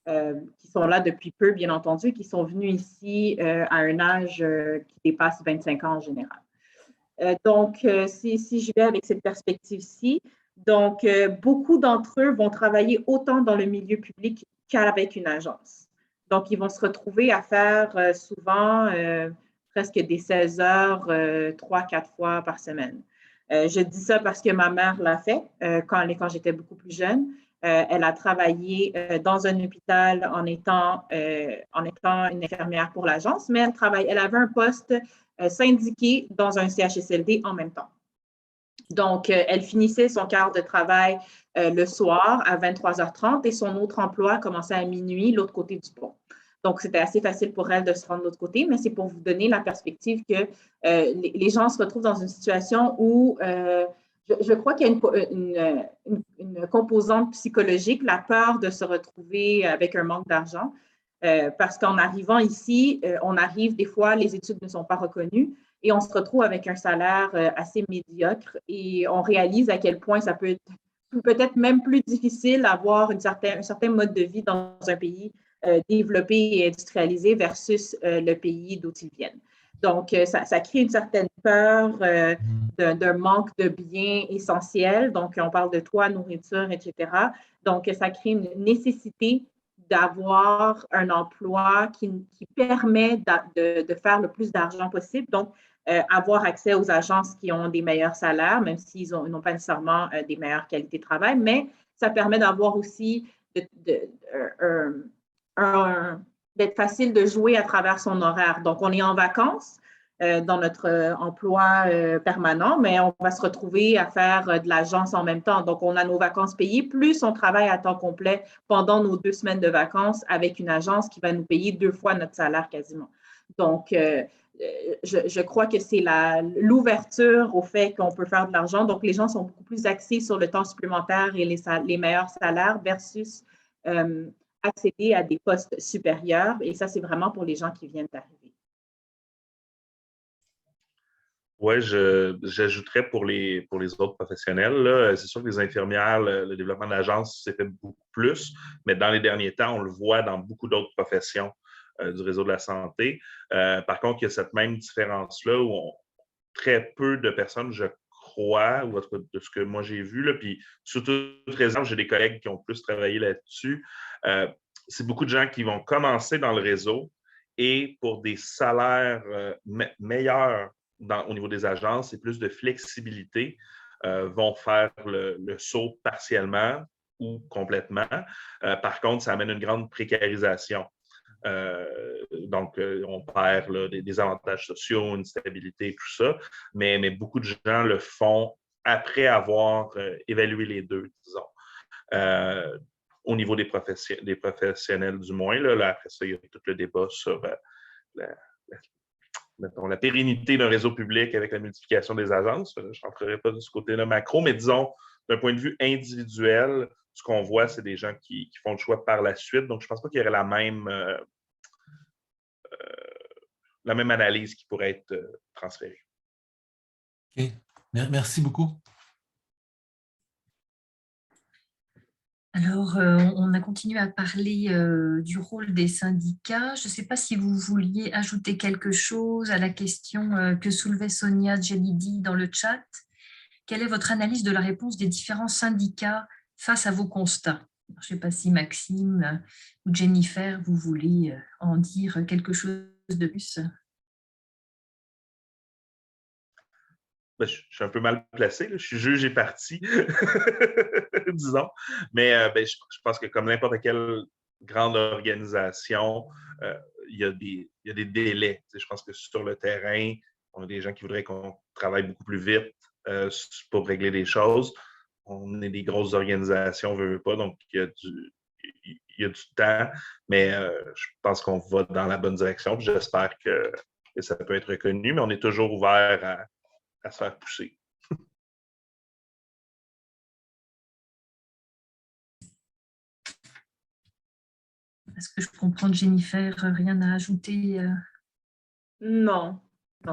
qui sont là depuis peu, bien entendu, qui sont venus ici à un âge qui dépasse 25 ans en général. Donc, si je vais avec cette perspective-ci, donc, beaucoup d'entre eux vont travailler autant dans le milieu public qu'avec une agence. Donc, ils vont se retrouver à faire souvent presque des 16 heures, 3-4 fois par semaine. Je dis ça parce que ma mère l'a fait quand j'étais beaucoup plus jeune. Elle a travaillé dans un hôpital en étant une infirmière pour l'agence, mais elle avait un poste syndiqué dans un CHSLD en même temps. Donc, elle finissait son quart de travail le soir à 23h30 et son autre emploi commençait à minuit, l'autre côté du pont. Donc, c'était assez facile pour elle de se rendre de l'autre côté, mais c'est pour vous donner la perspective que les gens se retrouvent dans une situation où je crois qu'il y a une composante psychologique, la peur de se retrouver avec un manque d'argent. Parce qu'en arrivant ici, on arrive, des fois, les études ne sont pas reconnues et on se retrouve avec un salaire assez médiocre et on réalise à quel point ça peut être peut-être même plus difficile d'avoir un certain mode de vie dans un pays développé et industrialisé versus le pays d'où ils viennent. Donc, ça crée une certaine peur d'un manque de biens essentiels. Donc, on parle de toit, nourriture, etc. Donc, ça crée une nécessité d'avoir un emploi qui permet de faire le plus d'argent possible. Donc, avoir accès aux agences qui ont des meilleurs salaires, même s'ils n'ont pas nécessairement des meilleures qualités de travail, mais ça permet d'avoir aussi d'être facile de jouer à travers son horaire. Donc, on est en vacances dans notre emploi permanent, mais on va se retrouver à faire de l'agence en même temps. Donc, on a nos vacances payées, plus on travaille à temps complet pendant nos 2 semaines de vacances avec une agence qui va nous payer 2 fois notre salaire quasiment. Donc, je crois que c'est l'ouverture au fait qu'on peut faire de l'argent. Donc, les gens sont beaucoup plus axés sur le temps supplémentaire et les meilleurs salaires versus accéder à des postes supérieurs. Et ça, c'est vraiment pour les gens qui viennent d'arriver. Oui, j'ajouterais pour les autres professionnels, c'est sûr que les infirmières, le développement de l'agence s'est fait beaucoup plus, mais dans les derniers temps, on le voit dans beaucoup d'autres professions du réseau de la santé. Par contre, il y a cette même différence-là où très peu de personnes, je crois, ou de ce que moi j'ai vu, là, puis sous toute réserve, j'ai des collègues qui ont plus travaillé là-dessus. C'est beaucoup de gens qui vont commencer dans le réseau et pour des salaires meilleurs au niveau des agences et plus de flexibilité, vont faire le saut partiellement ou complètement. Par contre, ça amène une grande précarisation. Donc, on perd là, des avantages sociaux, une stabilité, tout ça, mais beaucoup de gens le font après avoir évalué les deux, disons. Au niveau des professionnels, du moins, là, après ça, il y a tout le débat sur la pérennité d'un réseau public avec la multiplication des agences. Je n'entrerai pas de ce côté-là macro, mais disons, d'un point de vue individuel, ce qu'on voit, c'est des gens qui font le choix par la suite. Donc, je ne pense pas qu'il y aurait la même analyse qui pourrait être transférée. OK. Merci beaucoup. Alors, on a continué à parler du rôle des syndicats. Je ne sais pas si vous vouliez ajouter quelque chose à la question que soulevait Sonia Djelidi dans le chat. Quelle est votre analyse de la réponse des différents syndicats face à vos constats? Je ne sais pas si Maxime ou Jennifer, vous voulez en dire quelque chose de plus. Ben, je suis un peu mal placé, là. Je suis juge et partie, disons. Mais je pense que comme n'importe quelle grande organisation, il y a des délais. Je pense que sur le terrain, on a des gens qui voudraient qu'on travaille beaucoup plus vite pour régler les choses. On est des grosses organisations, on ne veut pas, donc il y a du temps, mais je pense qu'on va dans la bonne direction. J'espère que ça peut être reconnu, mais on est toujours ouvert à se faire pousser. Est-ce que je comprends, Jennifer, rien à ajouter? Non,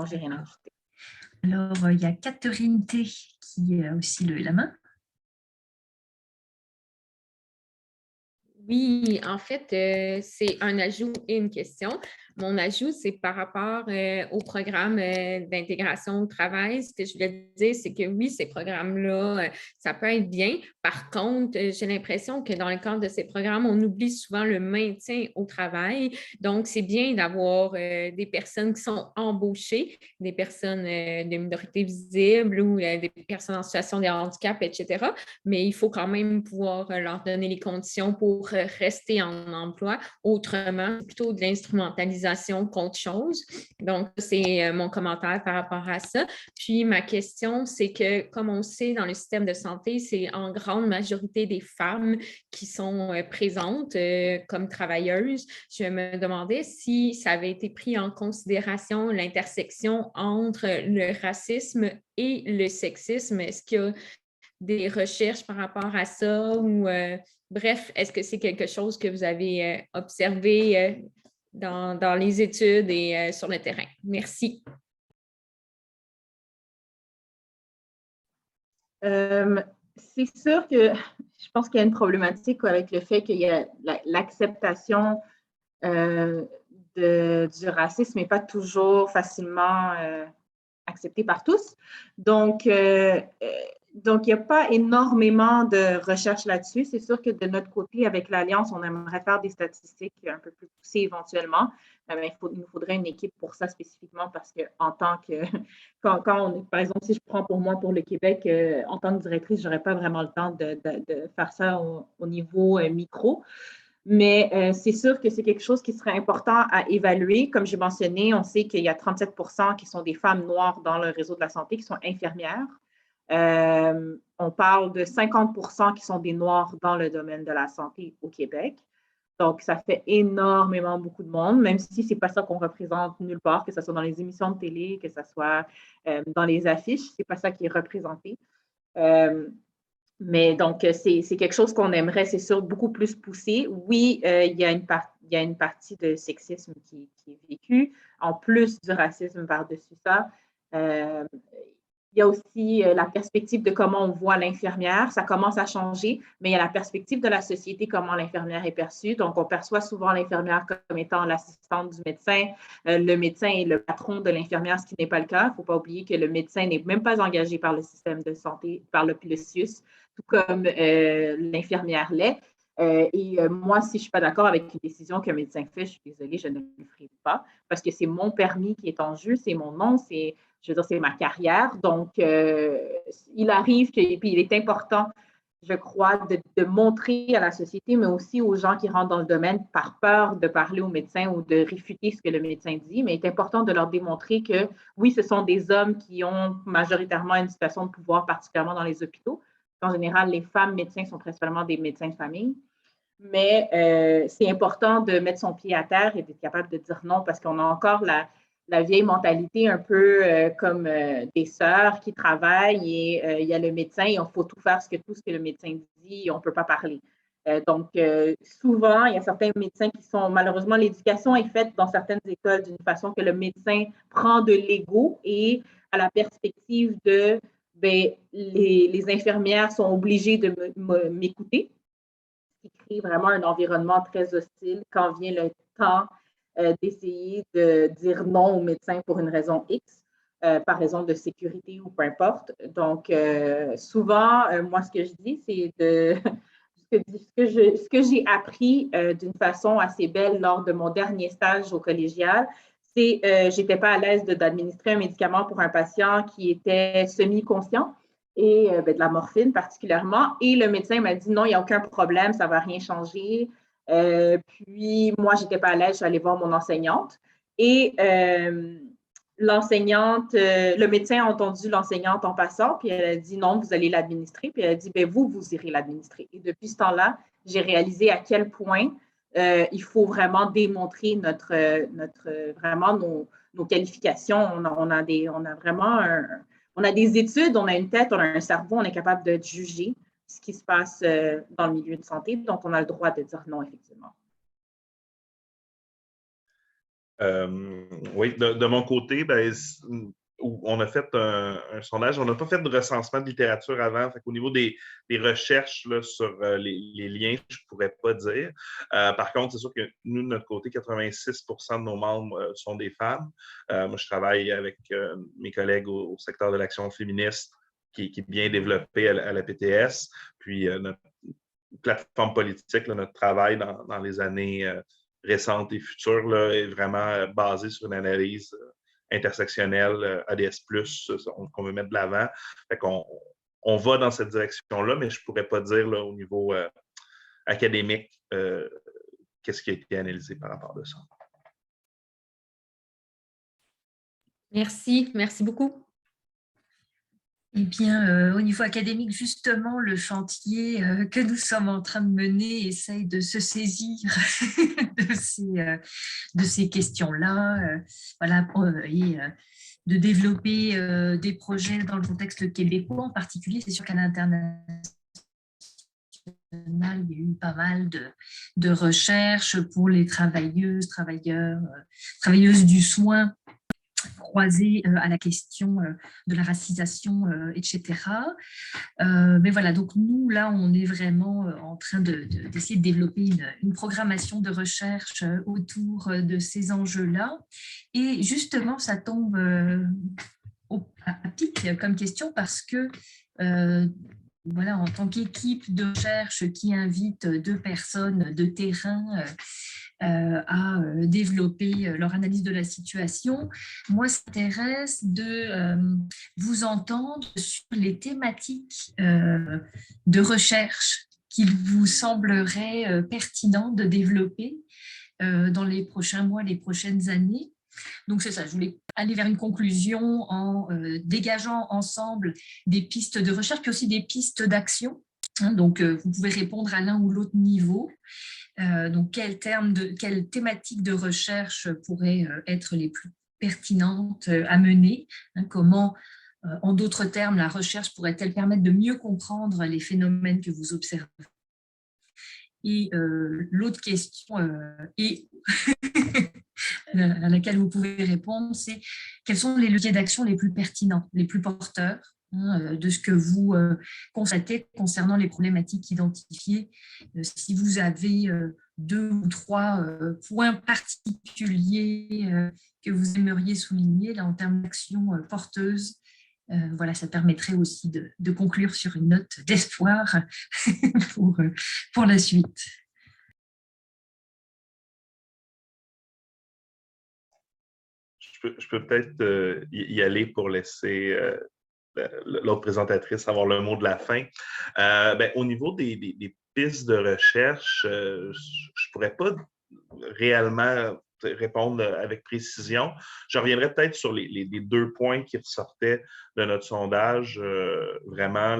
j'ai rien à ajouter. Alors, il y a Catherine T qui a aussi levé la main. Oui, en fait, c'est un ajout et une question. mon ajout, c'est par rapport au programme d'intégration au travail. Ce que je voulais dire, c'est que oui, ces programmes-là, ça peut être bien. Par contre, j'ai l'impression que dans le cadre de ces programmes, on oublie souvent le maintien au travail. Donc, c'est bien d'avoir des personnes qui sont embauchées, des personnes de minorité visible ou des personnes en situation de handicap, etc. Mais il faut quand même pouvoir leur donner les conditions pour rester en emploi. Autrement, c'est plutôt de l'instrumentalisation qu'autre chose. Donc, c'est mon commentaire par rapport à ça. Puis, ma question, c'est que, comme on sait, dans le système de santé, c'est en grande majorité des femmes qui sont présentes comme travailleuses. Je me demandais si ça avait été pris en considération l'intersection entre le racisme et le sexisme. Est-ce qu'il y a des recherches par rapport à ça ou bref, est-ce que c'est quelque chose que vous avez observé dans les études et sur le terrain? Merci. C'est sûr que je pense qu'il y a une problématique avec le fait qu'il y a l'acceptation du racisme n'est pas toujours facilement acceptée par tous. Donc, il n'y a pas énormément de recherches là-dessus. C'est sûr que de notre côté, avec l'Alliance, on aimerait faire des statistiques un peu plus poussées éventuellement. Mais il nous faudrait une équipe pour ça spécifiquement parce que en tant que, quand on est, par exemple, si je prends pour moi pour le Québec, en tant que directrice, je n'aurais pas vraiment le temps de faire ça au niveau micro. Mais c'est sûr que c'est quelque chose qui serait important à évaluer. Comme j'ai mentionné, on sait qu'il y a 37% qui sont des femmes noires dans le réseau de la santé, qui sont infirmières. On parle de 50% qui sont des Noirs dans le domaine de la santé au Québec. Donc, ça fait énormément beaucoup de monde, même si ce n'est pas ça qu'on représente nulle part, que ce soit dans les émissions de télé, que ce soit dans les affiches, ce n'est pas ça qui est représenté. Mais donc, c'est quelque chose qu'on aimerait, c'est sûr, beaucoup plus pousser. Oui, il y a une partie de sexisme qui est vécue, en plus du racisme par-dessus ça. Il y a aussi la perspective de comment on voit l'infirmière. Ça commence à changer, mais il y a la perspective de la société, comment l'infirmière est perçue. Donc, on perçoit souvent l'infirmière comme étant l'assistante du médecin. Le médecin est le patron de l'infirmière, ce qui n'est pas le cas. Il ne faut pas oublier que le médecin n'est même pas engagé par le système de santé, par le CIUS, tout comme l'infirmière l'est. Moi, si je ne suis pas d'accord avec une décision qu'un médecin fait, je suis désolée, je ne le ferai pas parce que c'est mon permis qui est en jeu, c'est mon nom, c'est ma carrière. Donc, il arrive puis il est important, je crois, de montrer à la société, mais aussi aux gens qui rentrent dans le domaine par peur de parler au médecin ou de réfuter ce que le médecin dit, mais il est important de leur démontrer que, oui, ce sont des hommes qui ont majoritairement une situation de pouvoir, particulièrement dans les hôpitaux. En général, les femmes médecins sont principalement des médecins de famille. Mais c'est important de mettre son pied à terre et d'être capable de dire non parce qu'on a encore la vieille mentalité un peu comme des sœurs qui travaillent et il y a le médecin et il faut tout faire tout ce que le médecin dit et on ne peut pas parler. Donc, souvent, il y a certains médecins qui sont, malheureusement, l'éducation est faite dans certaines écoles d'une façon que le médecin prend de l'ego et à la perspective de, les infirmières sont obligées de m'écouter, qui crée vraiment un environnement très hostile quand vient le temps d'essayer de dire non au médecin pour une raison X, par raison de sécurité ou peu importe. Donc, souvent, moi, ce que je dis, c'est ce que j'ai appris d'une façon assez belle lors de mon dernier stage au collégial, c'est que je n'étais pas à l'aise d'administrer un médicament pour un patient qui était semi-conscient et de la morphine particulièrement. Et le médecin m'a dit non, il n'y a aucun problème, ça ne va rien changer. Puis moi, je n'étais pas à l'aise, je suis allée voir mon enseignante. Et l'enseignante, le médecin a entendu l'enseignante en passant, puis elle a dit non, vous allez l'administrer. Puis elle a dit, vous irez l'administrer. Et depuis ce temps-là, j'ai réalisé à quel point il faut vraiment démontrer vraiment nos qualifications. On a des études, on a une tête, on a un cerveau, on est capable de juger ce qui se passe dans le milieu de santé. Donc, on a le droit de dire non, effectivement. Oui, de mon côté, où on a fait un sondage. On n'a pas fait de recensement de littérature avant. Au niveau des recherches là, sur les liens, je ne pourrais pas dire. Par contre, c'est sûr que nous, de notre côté, 86% de nos membres sont des femmes. Moi, je travaille avec mes collègues au secteur de l'action féministe qui est bien développé à la PTS. Puis notre plateforme politique, là, notre travail dans les années récentes et futures là, est vraiment basé sur une analyse intersectionnelle, ADS+, qu'on veut mettre de l'avant. On va dans cette direction-là, mais je ne pourrais pas dire là, au niveau académique qu'est-ce qui a été analysé par rapport à ça. Merci beaucoup. Eh bien, au niveau académique, justement, le chantier que nous sommes en train de mener essaye de se saisir de ces questions-là, voilà, et de développer des projets dans le contexte québécois en particulier. C'est sûr qu'à l'international, il y a eu pas mal de recherches pour les travailleuses du soin, croisées à la question de la racisation, etc. Mais voilà, donc nous, là, on est vraiment en train d'essayer de développer une programmation de recherche autour de ces enjeux-là. Et justement, ça tombe à pic comme question parce que voilà, en tant qu'équipe de recherche qui invite 2 personnes de terrain à développer leur analyse de la situation, moi, ça m'intéresse de vous entendre sur les thématiques de recherche qu'il vous semblerait pertinent de développer dans les prochains mois, les prochaines années. Donc, c'est ça, je voulais aller vers une conclusion en dégageant ensemble des pistes de recherche, puis aussi des pistes d'action. Donc, vous pouvez répondre à l'un ou l'autre niveau. Donc, quelles thématiques de recherche pourraient être les plus pertinentes à mener? Comment, en d'autres termes, la recherche pourrait-elle permettre de mieux comprendre les phénomènes que vous observez? Et l'autre question à laquelle vous pouvez répondre, c'est quels sont les leviers d'action les plus pertinents, les plus porteurs de ce que vous constatez concernant les problématiques identifiées. Si vous avez 2 ou 3 points particuliers que vous aimeriez souligner là, en termes d'action porteuse, voilà, ça permettrait aussi de conclure sur une note d'espoir pour la suite. Je peux peut-être y aller pour laisser l'autre présentatrice avoir le mot de la fin. Au niveau des pistes de recherche, je ne pourrais pas réellement répondre avec précision. Je reviendrai peut-être sur les 2 points qui ressortaient de notre sondage. Vraiment,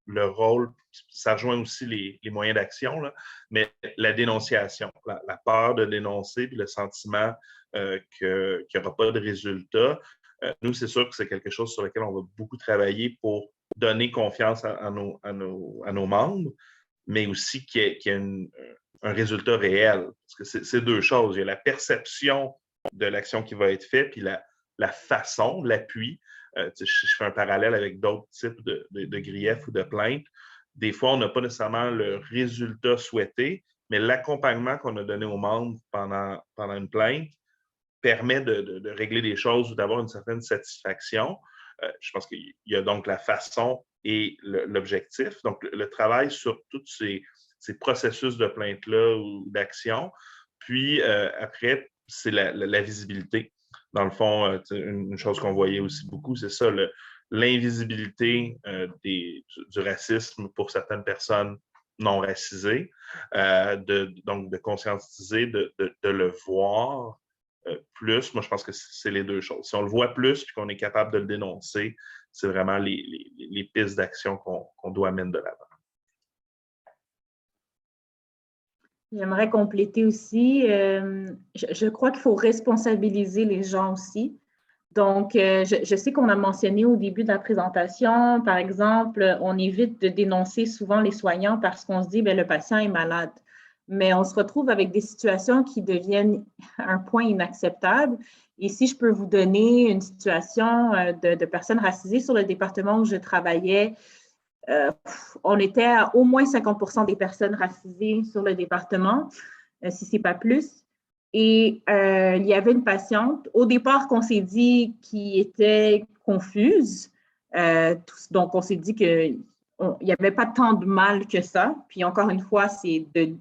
le rôle, ça rejoint aussi les moyens d'action, là, mais la dénonciation, la peur de dénoncer, puis le sentiment qu'il n'y aura pas de résultat. Nous, c'est sûr que c'est quelque chose sur lequel on va beaucoup travailler pour donner confiance à nos membres, mais aussi qu'il y ait un résultat réel. Parce que c'est 2 choses. Il y a la perception de l'action qui va être faite, puis la façon, l'appui. Je fais un parallèle avec d'autres types de griefs ou de plaintes. Des fois, on n'a pas nécessairement le résultat souhaité, mais l'accompagnement qu'on a donné aux membres pendant une plainte permet de régler des choses ou d'avoir une certaine satisfaction. Je pense qu'il y a donc la façon et l'objectif. Donc, le travail sur tous ces processus de plainte-là ou d'action. Puis, après, c'est la visibilité. Dans le fond, une chose qu'on voyait aussi beaucoup, c'est ça, l'invisibilité du racisme pour certaines personnes non racisées. Donc, de conscientiser, de le voir plus. Moi, je pense que c'est les 2 choses. Si on le voit plus et qu'on est capable de le dénoncer, c'est vraiment les pistes d'action qu'on doit mettre de l'avant. J'aimerais compléter aussi, je crois qu'il faut responsabiliser les gens aussi. Donc, je sais qu'on a mentionné au début de la présentation, par exemple, on évite de dénoncer souvent les soignants parce qu'on se dit, bien, le patient est malade. mais on se retrouve avec des situations qui deviennent un point inacceptable. Et si je peux vous donner une situation de personnes racisées sur le département où je travaillais, on était à au moins 50% des personnes racisées sur le département, si ce n'est pas plus. Et il y avait une patiente, au départ, qu'on s'est dit qui était confuse. Donc, on s'est dit qu'il n'y avait pas tant de mal que ça. Puis encore une fois, c'est de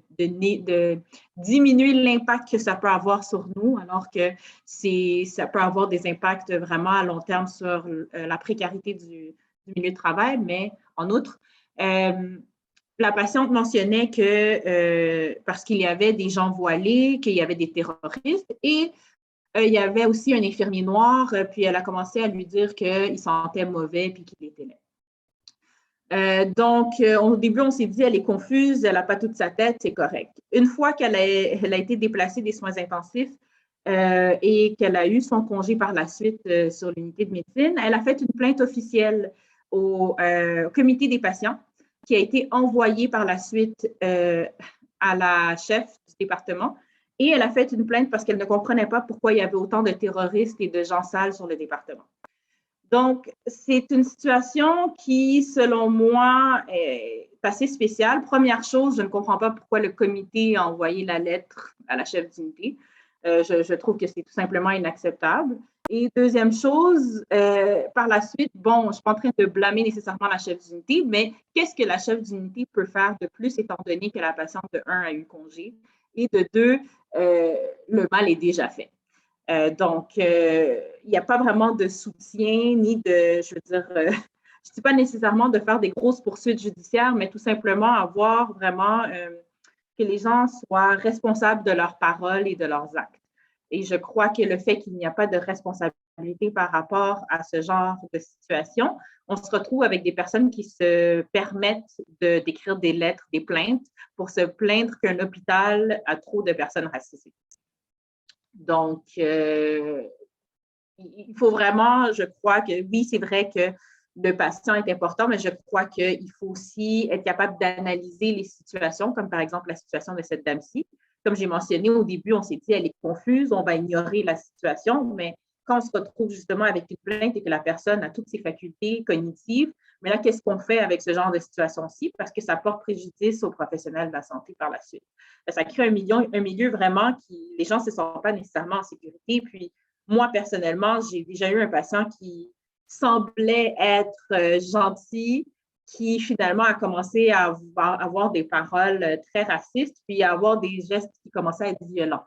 diminuer l'impact que ça peut avoir sur nous, alors que ça peut avoir des impacts vraiment à long terme sur la précarité du milieu de travail. Mais en outre, la patiente mentionnait que parce qu'il y avait des gens voilés, qu'il y avait des terroristes et il y avait aussi un infirmier noir, puis elle a commencé à lui dire qu'il sentait mauvais puis qu'il était laid. Donc, au début, on s'est dit, elle est confuse, elle n'a pas toute sa tête, c'est correct. Une fois qu'elle a été déplacée des soins intensifs et qu'elle a eu son congé par la suite sur l'unité de médecine, elle a fait une plainte officielle au comité des patients qui a été envoyée par la suite à la chef du département. Et elle a fait une plainte parce qu'elle ne comprenait pas pourquoi il y avait autant de terroristes et de gens sales sur le département. Donc, c'est une situation qui, selon moi, est assez spéciale. Première chose, je ne comprends pas pourquoi le comité a envoyé la lettre à la chef d'unité. Je trouve que c'est tout simplement inacceptable. Et deuxième chose, par la suite, bon, je ne suis pas en train de blâmer nécessairement la chef d'unité, mais qu'est-ce que la chef d'unité peut faire de plus étant donné que la patiente de 1 a eu congé et de 2, le mal est déjà fait. Donc, il n'y a pas vraiment de soutien ni de, je veux dire, je ne dis pas nécessairement de faire des grosses poursuites judiciaires, mais tout simplement avoir vraiment que les gens soient responsables de leurs paroles et de leurs actes. Et je crois que le fait qu'il n'y a pas de responsabilité par rapport à ce genre de situation, on se retrouve avec des personnes qui se permettent d'écrire des lettres, des plaintes pour se plaindre qu'un hôpital a trop de personnes racisées. Donc, il faut vraiment, je crois que oui, c'est vrai que le patient est important, mais je crois qu'il faut aussi être capable d'analyser les situations, comme par exemple la situation de cette dame-ci. Comme j'ai mentionné au début, on s'est dit, elle est confuse, on va ignorer la situation, mais quand on se retrouve justement avec une plainte et que la personne a toutes ses facultés cognitives, mais là, qu'est-ce qu'on fait avec ce genre de situation-ci? Parce que ça porte préjudice aux professionnels de la santé par la suite. Ça crée un milieu vraiment qui, les gens ne se sentent pas nécessairement en sécurité. Puis moi, personnellement, j'ai déjà eu un patient qui semblait être gentil, qui finalement a commencé à avoir des paroles très racistes, puis à avoir des gestes qui commençaient à être violents.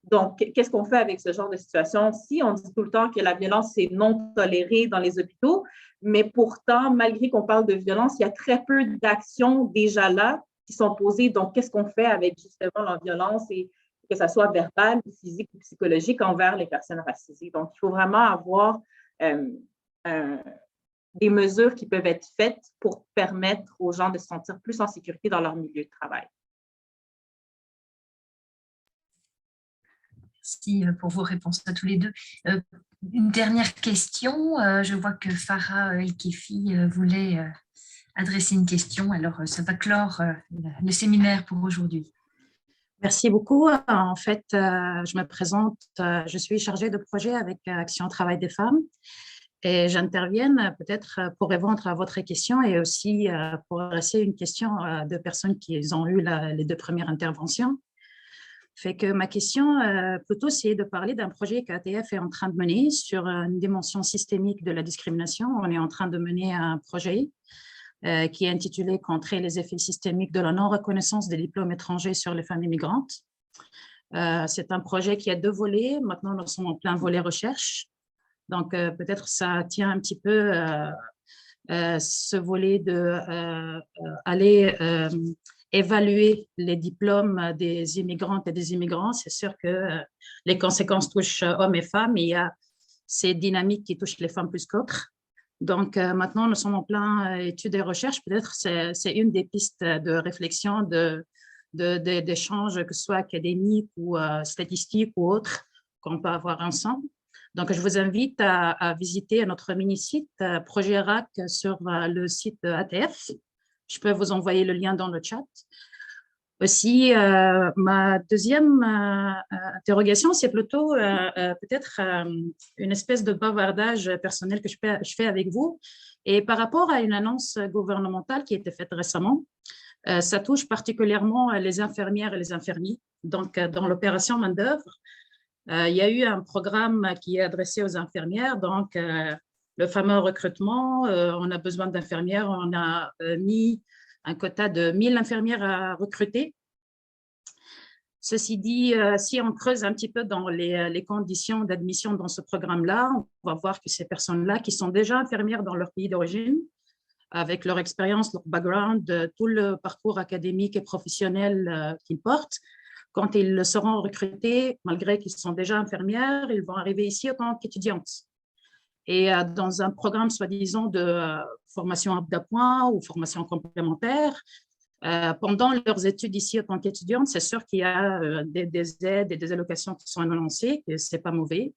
Donc, qu'est-ce qu'on fait avec ce genre de situation? Si on dit tout le temps que la violence est non tolérée dans les hôpitaux, mais pourtant, malgré qu'on parle de violence, il y a très peu d'actions déjà là qui sont posées. Donc, qu'est-ce qu'on fait avec justement la violence, et que ça soit verbale, physique ou psychologique envers les personnes racisées? Donc, il faut vraiment avoir des mesures qui peuvent être faites pour permettre aux gens de se sentir plus en sécurité dans leur milieu de travail. Merci pour vos réponses à tous les deux. Une dernière question. Je vois que Farah El-Kefi voulait adresser une question. Alors, ça va clore le séminaire pour aujourd'hui. Merci beaucoup. En fait, je me présente. Je suis chargée de projet avec Action Travail des femmes. Et j'interviens peut-être pour répondre à votre question et aussi pour adresser une question de personnes qui ont eu les 2 premières interventions. Fait que ma question, plutôt, c'est de parler d'un projet qu'ATF est en train de mener sur une dimension systémique de la discrimination. On est en train de mener un projet qui est intitulé « Contrer les effets systémiques de la non-reconnaissance des diplômes étrangers sur les femmes immigrantes ». C'est un projet qui a 2 volets. Maintenant, nous sommes en plein volet recherche. Donc, peut-être ça tient un petit peu ce volet d'aller évaluer les diplômes des immigrantes et des immigrants. C'est sûr que les conséquences touchent hommes et femmes. Il y a ces dynamiques qui touchent les femmes plus qu'autres. Donc, maintenant, nous sommes en plein étude et recherche. Peut-être c'est une des pistes de réflexion, d'échange, que ce soit académique ou statistique ou autre, qu'on peut avoir ensemble. Donc, je vous invite à visiter notre mini-site Projet RAC sur le site ATF. Je peux vous envoyer le lien dans le chat. Aussi, ma deuxième interrogation, c'est plutôt peut-être une espèce de bavardage personnel que je fais avec vous. Et par rapport à une annonce gouvernementale qui a été faite récemment, ça touche particulièrement les infirmières et les infirmiers. Donc, dans l'opération main-d'œuvre, il y a eu un programme qui est adressé aux infirmières. Donc, le fameux recrutement, on a besoin d'infirmières. On a mis un quota de 1000 infirmières à recruter. Ceci dit, si on creuse un petit peu dans les conditions d'admission dans ce programme-là, on va voir que ces personnes-là qui sont déjà infirmières dans leur pays d'origine, avec leur expérience, leur background, tout le parcours académique et professionnel qu'ils portent, quand ils seront recrutés, malgré qu'ils sont déjà infirmières, ils vont arriver ici en tant qu'étudiantes. Et dans un programme soi-disant de formation d'appoint ou formation complémentaire, pendant leurs études ici en tant qu'étudiantes, c'est sûr qu'il y a des aides et des allocations qui sont annoncées, que ce n'est pas mauvais,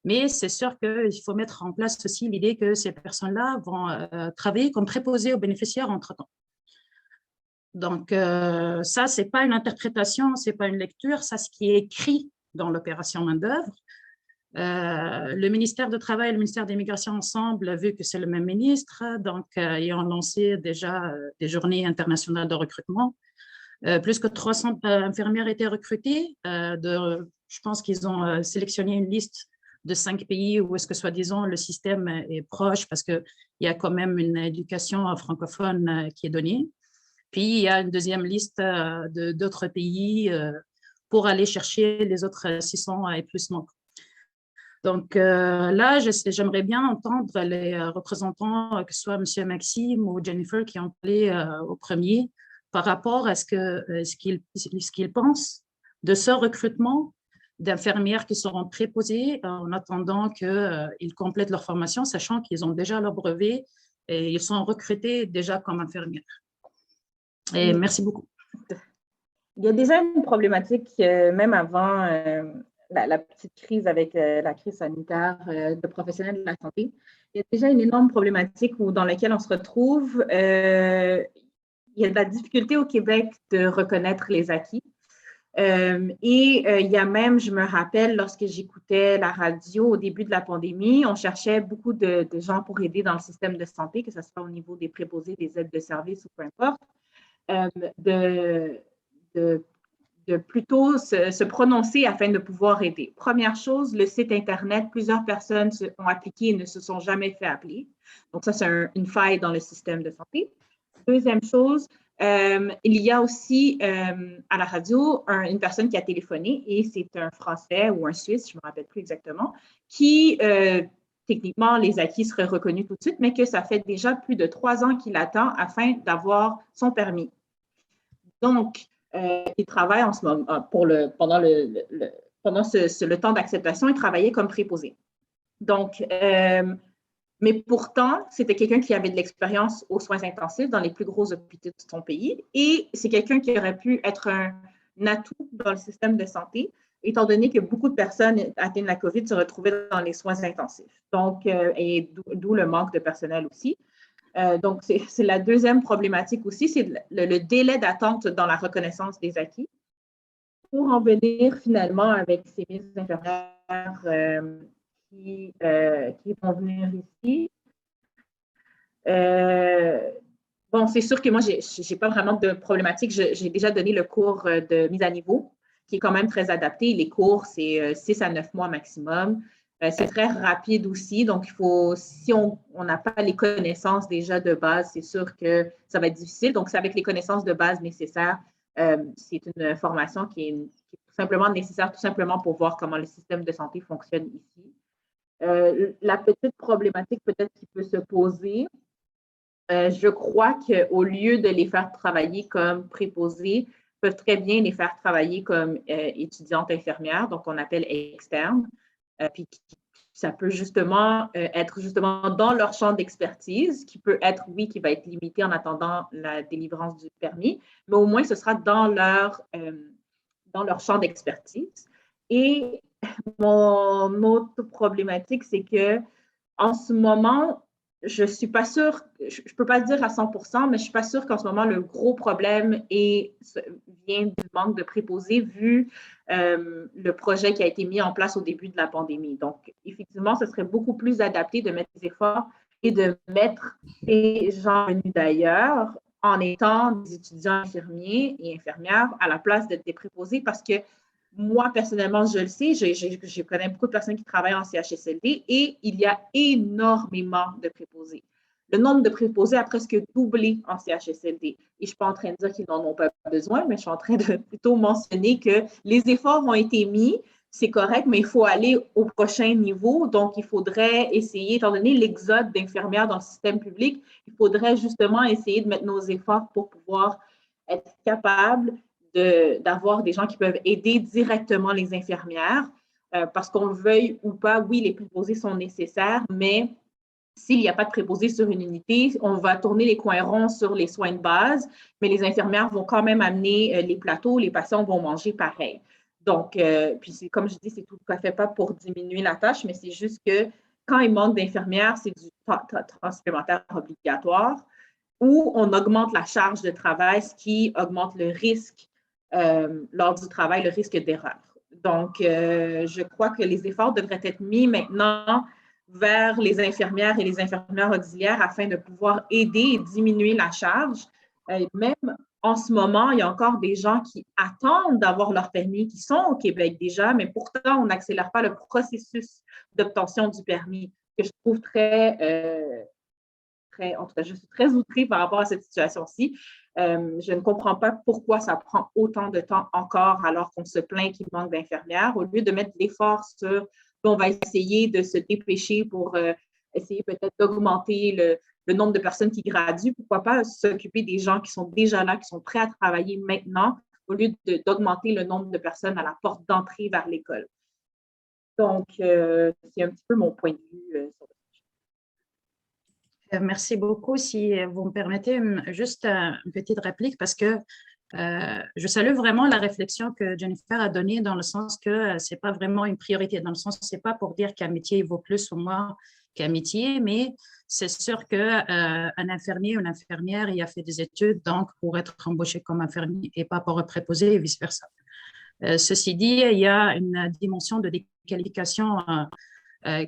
mais c'est sûr qu'il faut mettre en place aussi l'idée que ces personnes-là vont travailler comme préposées aux bénéficiaires entre-temps. Donc, ça, ce n'est pas une interprétation, ce n'est pas une lecture, ça, ce qui est écrit dans l'opération main-d'œuvre. Le ministère du Travail et le ministère de l'Immigration ensemble, vu que c'est le même ministre, donc ils ont lancé déjà des journées internationales de recrutement. Plus que 300 infirmières étaient recrutées. Je pense qu'ils ont sélectionné une liste de 5 pays où est-ce que, soi-disant, le système est proche parce qu'il y a quand même une éducation francophone qui est donnée. Puis, il y a une deuxième liste d'autres pays pour aller chercher les autres 600 et plus manquants. Donc là, j'aimerais bien entendre les représentants, que ce soit M. Maxime ou Jennifer, qui ont parlé au premier, par rapport à ce qu'ils pensent de ce recrutement d'infirmières qui seront préposées en attendant qu'ils complètent leur formation, sachant qu'ils ont déjà leur brevet et ils sont recrutés déjà comme infirmières. Et merci beaucoup. Il y a déjà une problématique, même avant la petite crise avec la crise sanitaire de professionnels de la santé. Il y a déjà une énorme problématique dans laquelle on se retrouve. Il y a de la difficulté au Québec de reconnaître les acquis. Il y a même, je me rappelle, lorsque j'écoutais la radio au début de la pandémie, on cherchait beaucoup de gens pour aider dans le système de santé, que ce soit au niveau des préposés, des aides de service ou peu importe, de plutôt se prononcer afin de pouvoir aider. Première chose, le site Internet, plusieurs personnes ont appliqué et ne se sont jamais fait appeler. Donc, ça, c'est une faille dans le système de santé. Deuxième chose, il y a aussi à la radio une personne qui a téléphoné et c'est un Français ou un Suisse, je ne me rappelle plus exactement, qui, techniquement, les acquis seraient reconnus tout de suite, mais que ça fait déjà plus de 3 ans qu'il attend afin d'avoir son permis. Donc, il travaille en ce moment, pendant le temps d'acceptation, il travaillait comme préposé. Donc, mais pourtant, c'était quelqu'un qui avait de l'expérience aux soins intensifs dans les plus gros hôpitaux de son pays et c'est quelqu'un qui aurait pu être un atout dans le système de santé, étant donné que beaucoup de personnes atteintes de la COVID se retrouvaient dans les soins intensifs. Donc, et d'où le manque de personnel aussi. Donc, c'est la deuxième problématique aussi, c'est le délai d'attente dans la reconnaissance des acquis. Pour en venir finalement avec ces mises infirmières qui vont venir ici. Bon, c'est sûr que moi, je n'ai pas vraiment de problématique. J'ai déjà donné le cours de mise à niveau, qui est quand même très adapté. Les cours, c'est 6 à 9 mois maximum. C'est très rapide aussi, donc il faut, si on n'a pas les connaissances déjà de base, c'est sûr que ça va être difficile. Donc, c'est avec les connaissances de base nécessaires. C'est une formation qui est tout simplement nécessaire, tout simplement pour voir comment le système de santé fonctionne ici. La petite problématique peut-être qui peut se poser, je crois qu'au lieu de les faire travailler comme préposés, peuvent très bien les faire travailler comme étudiantes infirmières, donc on appelle externes. Puis ça peut justement être justement dans leur champ d'expertise, qui peut être, oui, qui va être limité en attendant la délivrance du permis, mais au moins ce sera dans leur champ d'expertise. Et mon autre problématique, c'est que en ce moment, je ne suis pas sûre, je ne peux pas dire à 100%, mais je ne suis pas sûre qu'en ce moment, le gros problème vient du manque de préposés vu le projet qui a été mis en place au début de la pandémie. Donc, effectivement, ce serait beaucoup plus adapté de mettre des efforts et de mettre des gens venus d'ailleurs en étant des étudiants infirmiers et infirmières à la place d'être des préposés parce que moi, personnellement, je le sais, je connais beaucoup de personnes qui travaillent en CHSLD et il y a énormément de préposés. Le nombre de préposés a presque doublé en CHSLD. Et je ne suis pas en train de dire qu'ils n'en ont pas besoin, mais je suis en train de plutôt mentionner que les efforts ont été mis, c'est correct, mais il faut aller au prochain niveau. Donc, il faudrait essayer, étant donné l'exode d'infirmières dans le système public, il faudrait justement essayer de mettre nos efforts pour pouvoir être capable d'avoir des gens qui peuvent aider directement les infirmières, parce qu'on le veuille ou pas, oui, les préposés sont nécessaires, mais s'il n'y a pas de préposés sur une unité, on va tourner les coins ronds sur les soins de base, mais les infirmières vont quand même amener les plateaux, les patients vont manger pareil. Donc, puis comme je dis, c'est tout à fait pas pour diminuer la tâche, mais c'est juste que quand il manque d'infirmières, c'est du temps supplémentaire obligatoire, ou on augmente la charge de travail, ce qui augmente le risque lors du travail, le risque d'erreur. Donc, je crois que les efforts devraient être mis maintenant vers les infirmières et les infirmières auxiliaires afin de pouvoir aider et diminuer la charge. Même en ce moment, il y a encore des gens qui attendent d'avoir leur permis, qui sont au Québec déjà, mais pourtant, on n'accélère pas le processus d'obtention du permis, que je trouve en tout cas, je suis très outrée par rapport à cette situation-ci. Je ne comprends pas pourquoi ça prend autant de temps encore alors qu'on se plaint qu'il manque d'infirmières. Au lieu de mettre l'effort sur, on va essayer de se dépêcher pour essayer peut-être d'augmenter le nombre de personnes qui graduent, pourquoi pas s'occuper des gens qui sont déjà là, qui sont prêts à travailler maintenant, au lieu d'augmenter le nombre de personnes à la porte d'entrée vers l'école. Donc, c'est un petit peu mon point de vue sur le Merci beaucoup. Si vous me permettez, juste une petite réplique parce que je salue vraiment la réflexion que Jennifer a donnée dans le sens que ce n'est pas vraiment une priorité, dans le sens que ce n'est pas pour dire qu'un métier vaut plus ou moins qu'un métier, mais c'est sûr qu'un infirmier ou une infirmière, il a fait des études donc pour être embauché comme infirmier et pas pour être préposé et vice-versa. Ceci dit, il y a une dimension de déqualification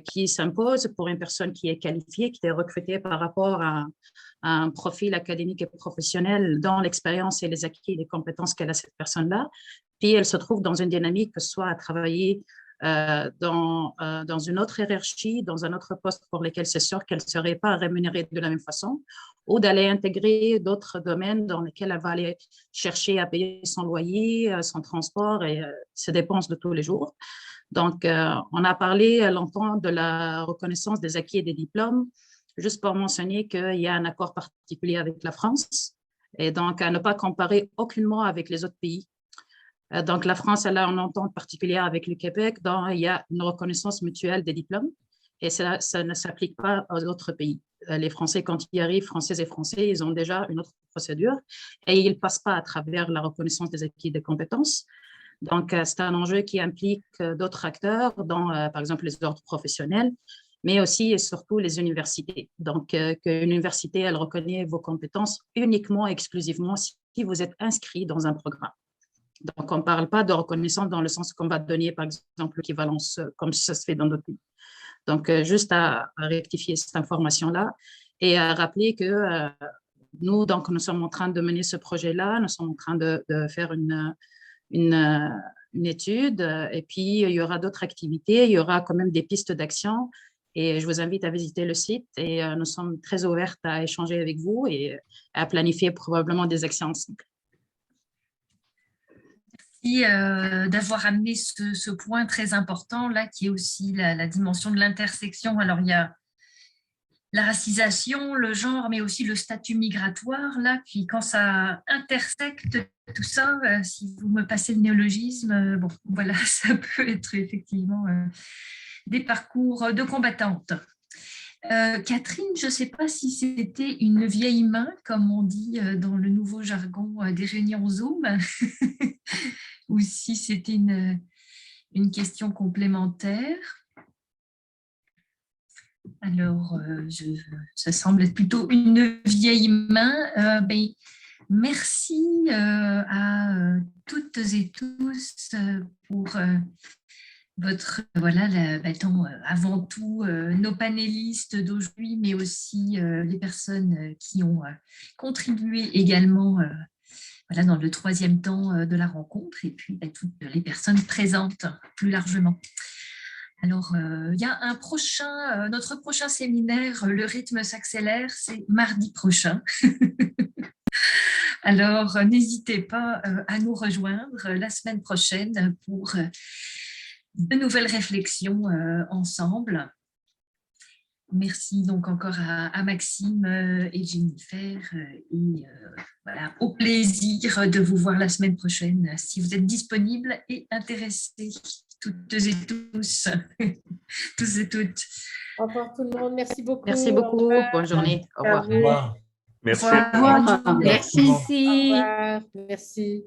qui s'impose pour une personne qui est qualifiée, qui est recrutée par rapport à un profil académique et professionnel dans l'expérience et les acquis et les compétences qu'elle a cette personne-là. Puis elle se trouve dans une dynamique, que ce soit à travailler dans une autre hiérarchie, dans un autre poste pour lequel c'est sûr qu'elle ne serait pas rémunérée de la même façon, ou d'aller intégrer d'autres domaines dans lesquels elle va aller chercher à payer son loyer, son transport et ses dépenses de tous les jours. Donc, on a parlé longtemps de la reconnaissance des acquis et des diplômes, juste pour mentionner qu'il y a un accord particulier avec la France, et donc à ne pas comparer aucunement avec les autres pays. Donc, la France, elle a une entente particulière avec le Québec, dont il y a une reconnaissance mutuelle des diplômes, et ça ne s'applique pas aux autres pays. Les Français, quand ils arrivent, Françaises et Français, ils ont déjà une autre procédure, et ils ne passent pas à travers la reconnaissance des acquis et des compétences. Donc, c'est un enjeu qui implique d'autres acteurs, dont, par exemple, les ordres professionnels, mais aussi et surtout les universités. Donc, qu'une université, elle reconnaît vos compétences uniquement et exclusivement si vous êtes inscrit dans un programme. Donc, on ne parle pas de reconnaissance dans le sens qu'on va donner, par exemple, l'équivalence, comme ça se fait dans d'autres pays. Donc, juste à rectifier cette information-là et à rappeler que nous, donc, nous sommes en train de mener ce projet-là, nous sommes en train de faire une étude, et puis il y aura d'autres activités, il y aura quand même des pistes d'action, et je vous invite à visiter le site, et nous sommes très ouvertes à échanger avec vous et à planifier probablement des actions ensemble. Merci d'avoir amené ce point très important là, qui est aussi la dimension de l'intersection. Alors, il y a la racisation, le genre, mais aussi le statut migratoire, là, puis quand ça intersecte tout ça, si vous me passez le néologisme, bon, voilà, ça peut être effectivement des parcours de combattantes. Catherine, je ne sais pas si c'était une vieille main, comme on dit dans le nouveau jargon des réunions Zoom, ou si c'était une question complémentaire. Alors, ça semble être plutôt une vieille main. Merci à toutes et tous pour votre, avant tout, nos panélistes d'aujourd'hui, mais aussi les personnes qui ont contribué également dans le troisième temps de la rencontre, et puis toutes les personnes présentes plus largement. Alors, il y a notre prochain séminaire, Le rythme s'accélère, c'est mardi prochain. Alors, n'hésitez pas à nous rejoindre la semaine prochaine pour de nouvelles réflexions ensemble. Merci donc encore à Maxime et Jennifer. Au plaisir de vous voir la semaine prochaine si vous êtes disponibles et intéressés, toutes et tous, tous et toutes. Au revoir tout le monde. Merci beaucoup. Merci beaucoup. Bonne journée. Au revoir. Merci. Au revoir. Merci. Au revoir. Merci.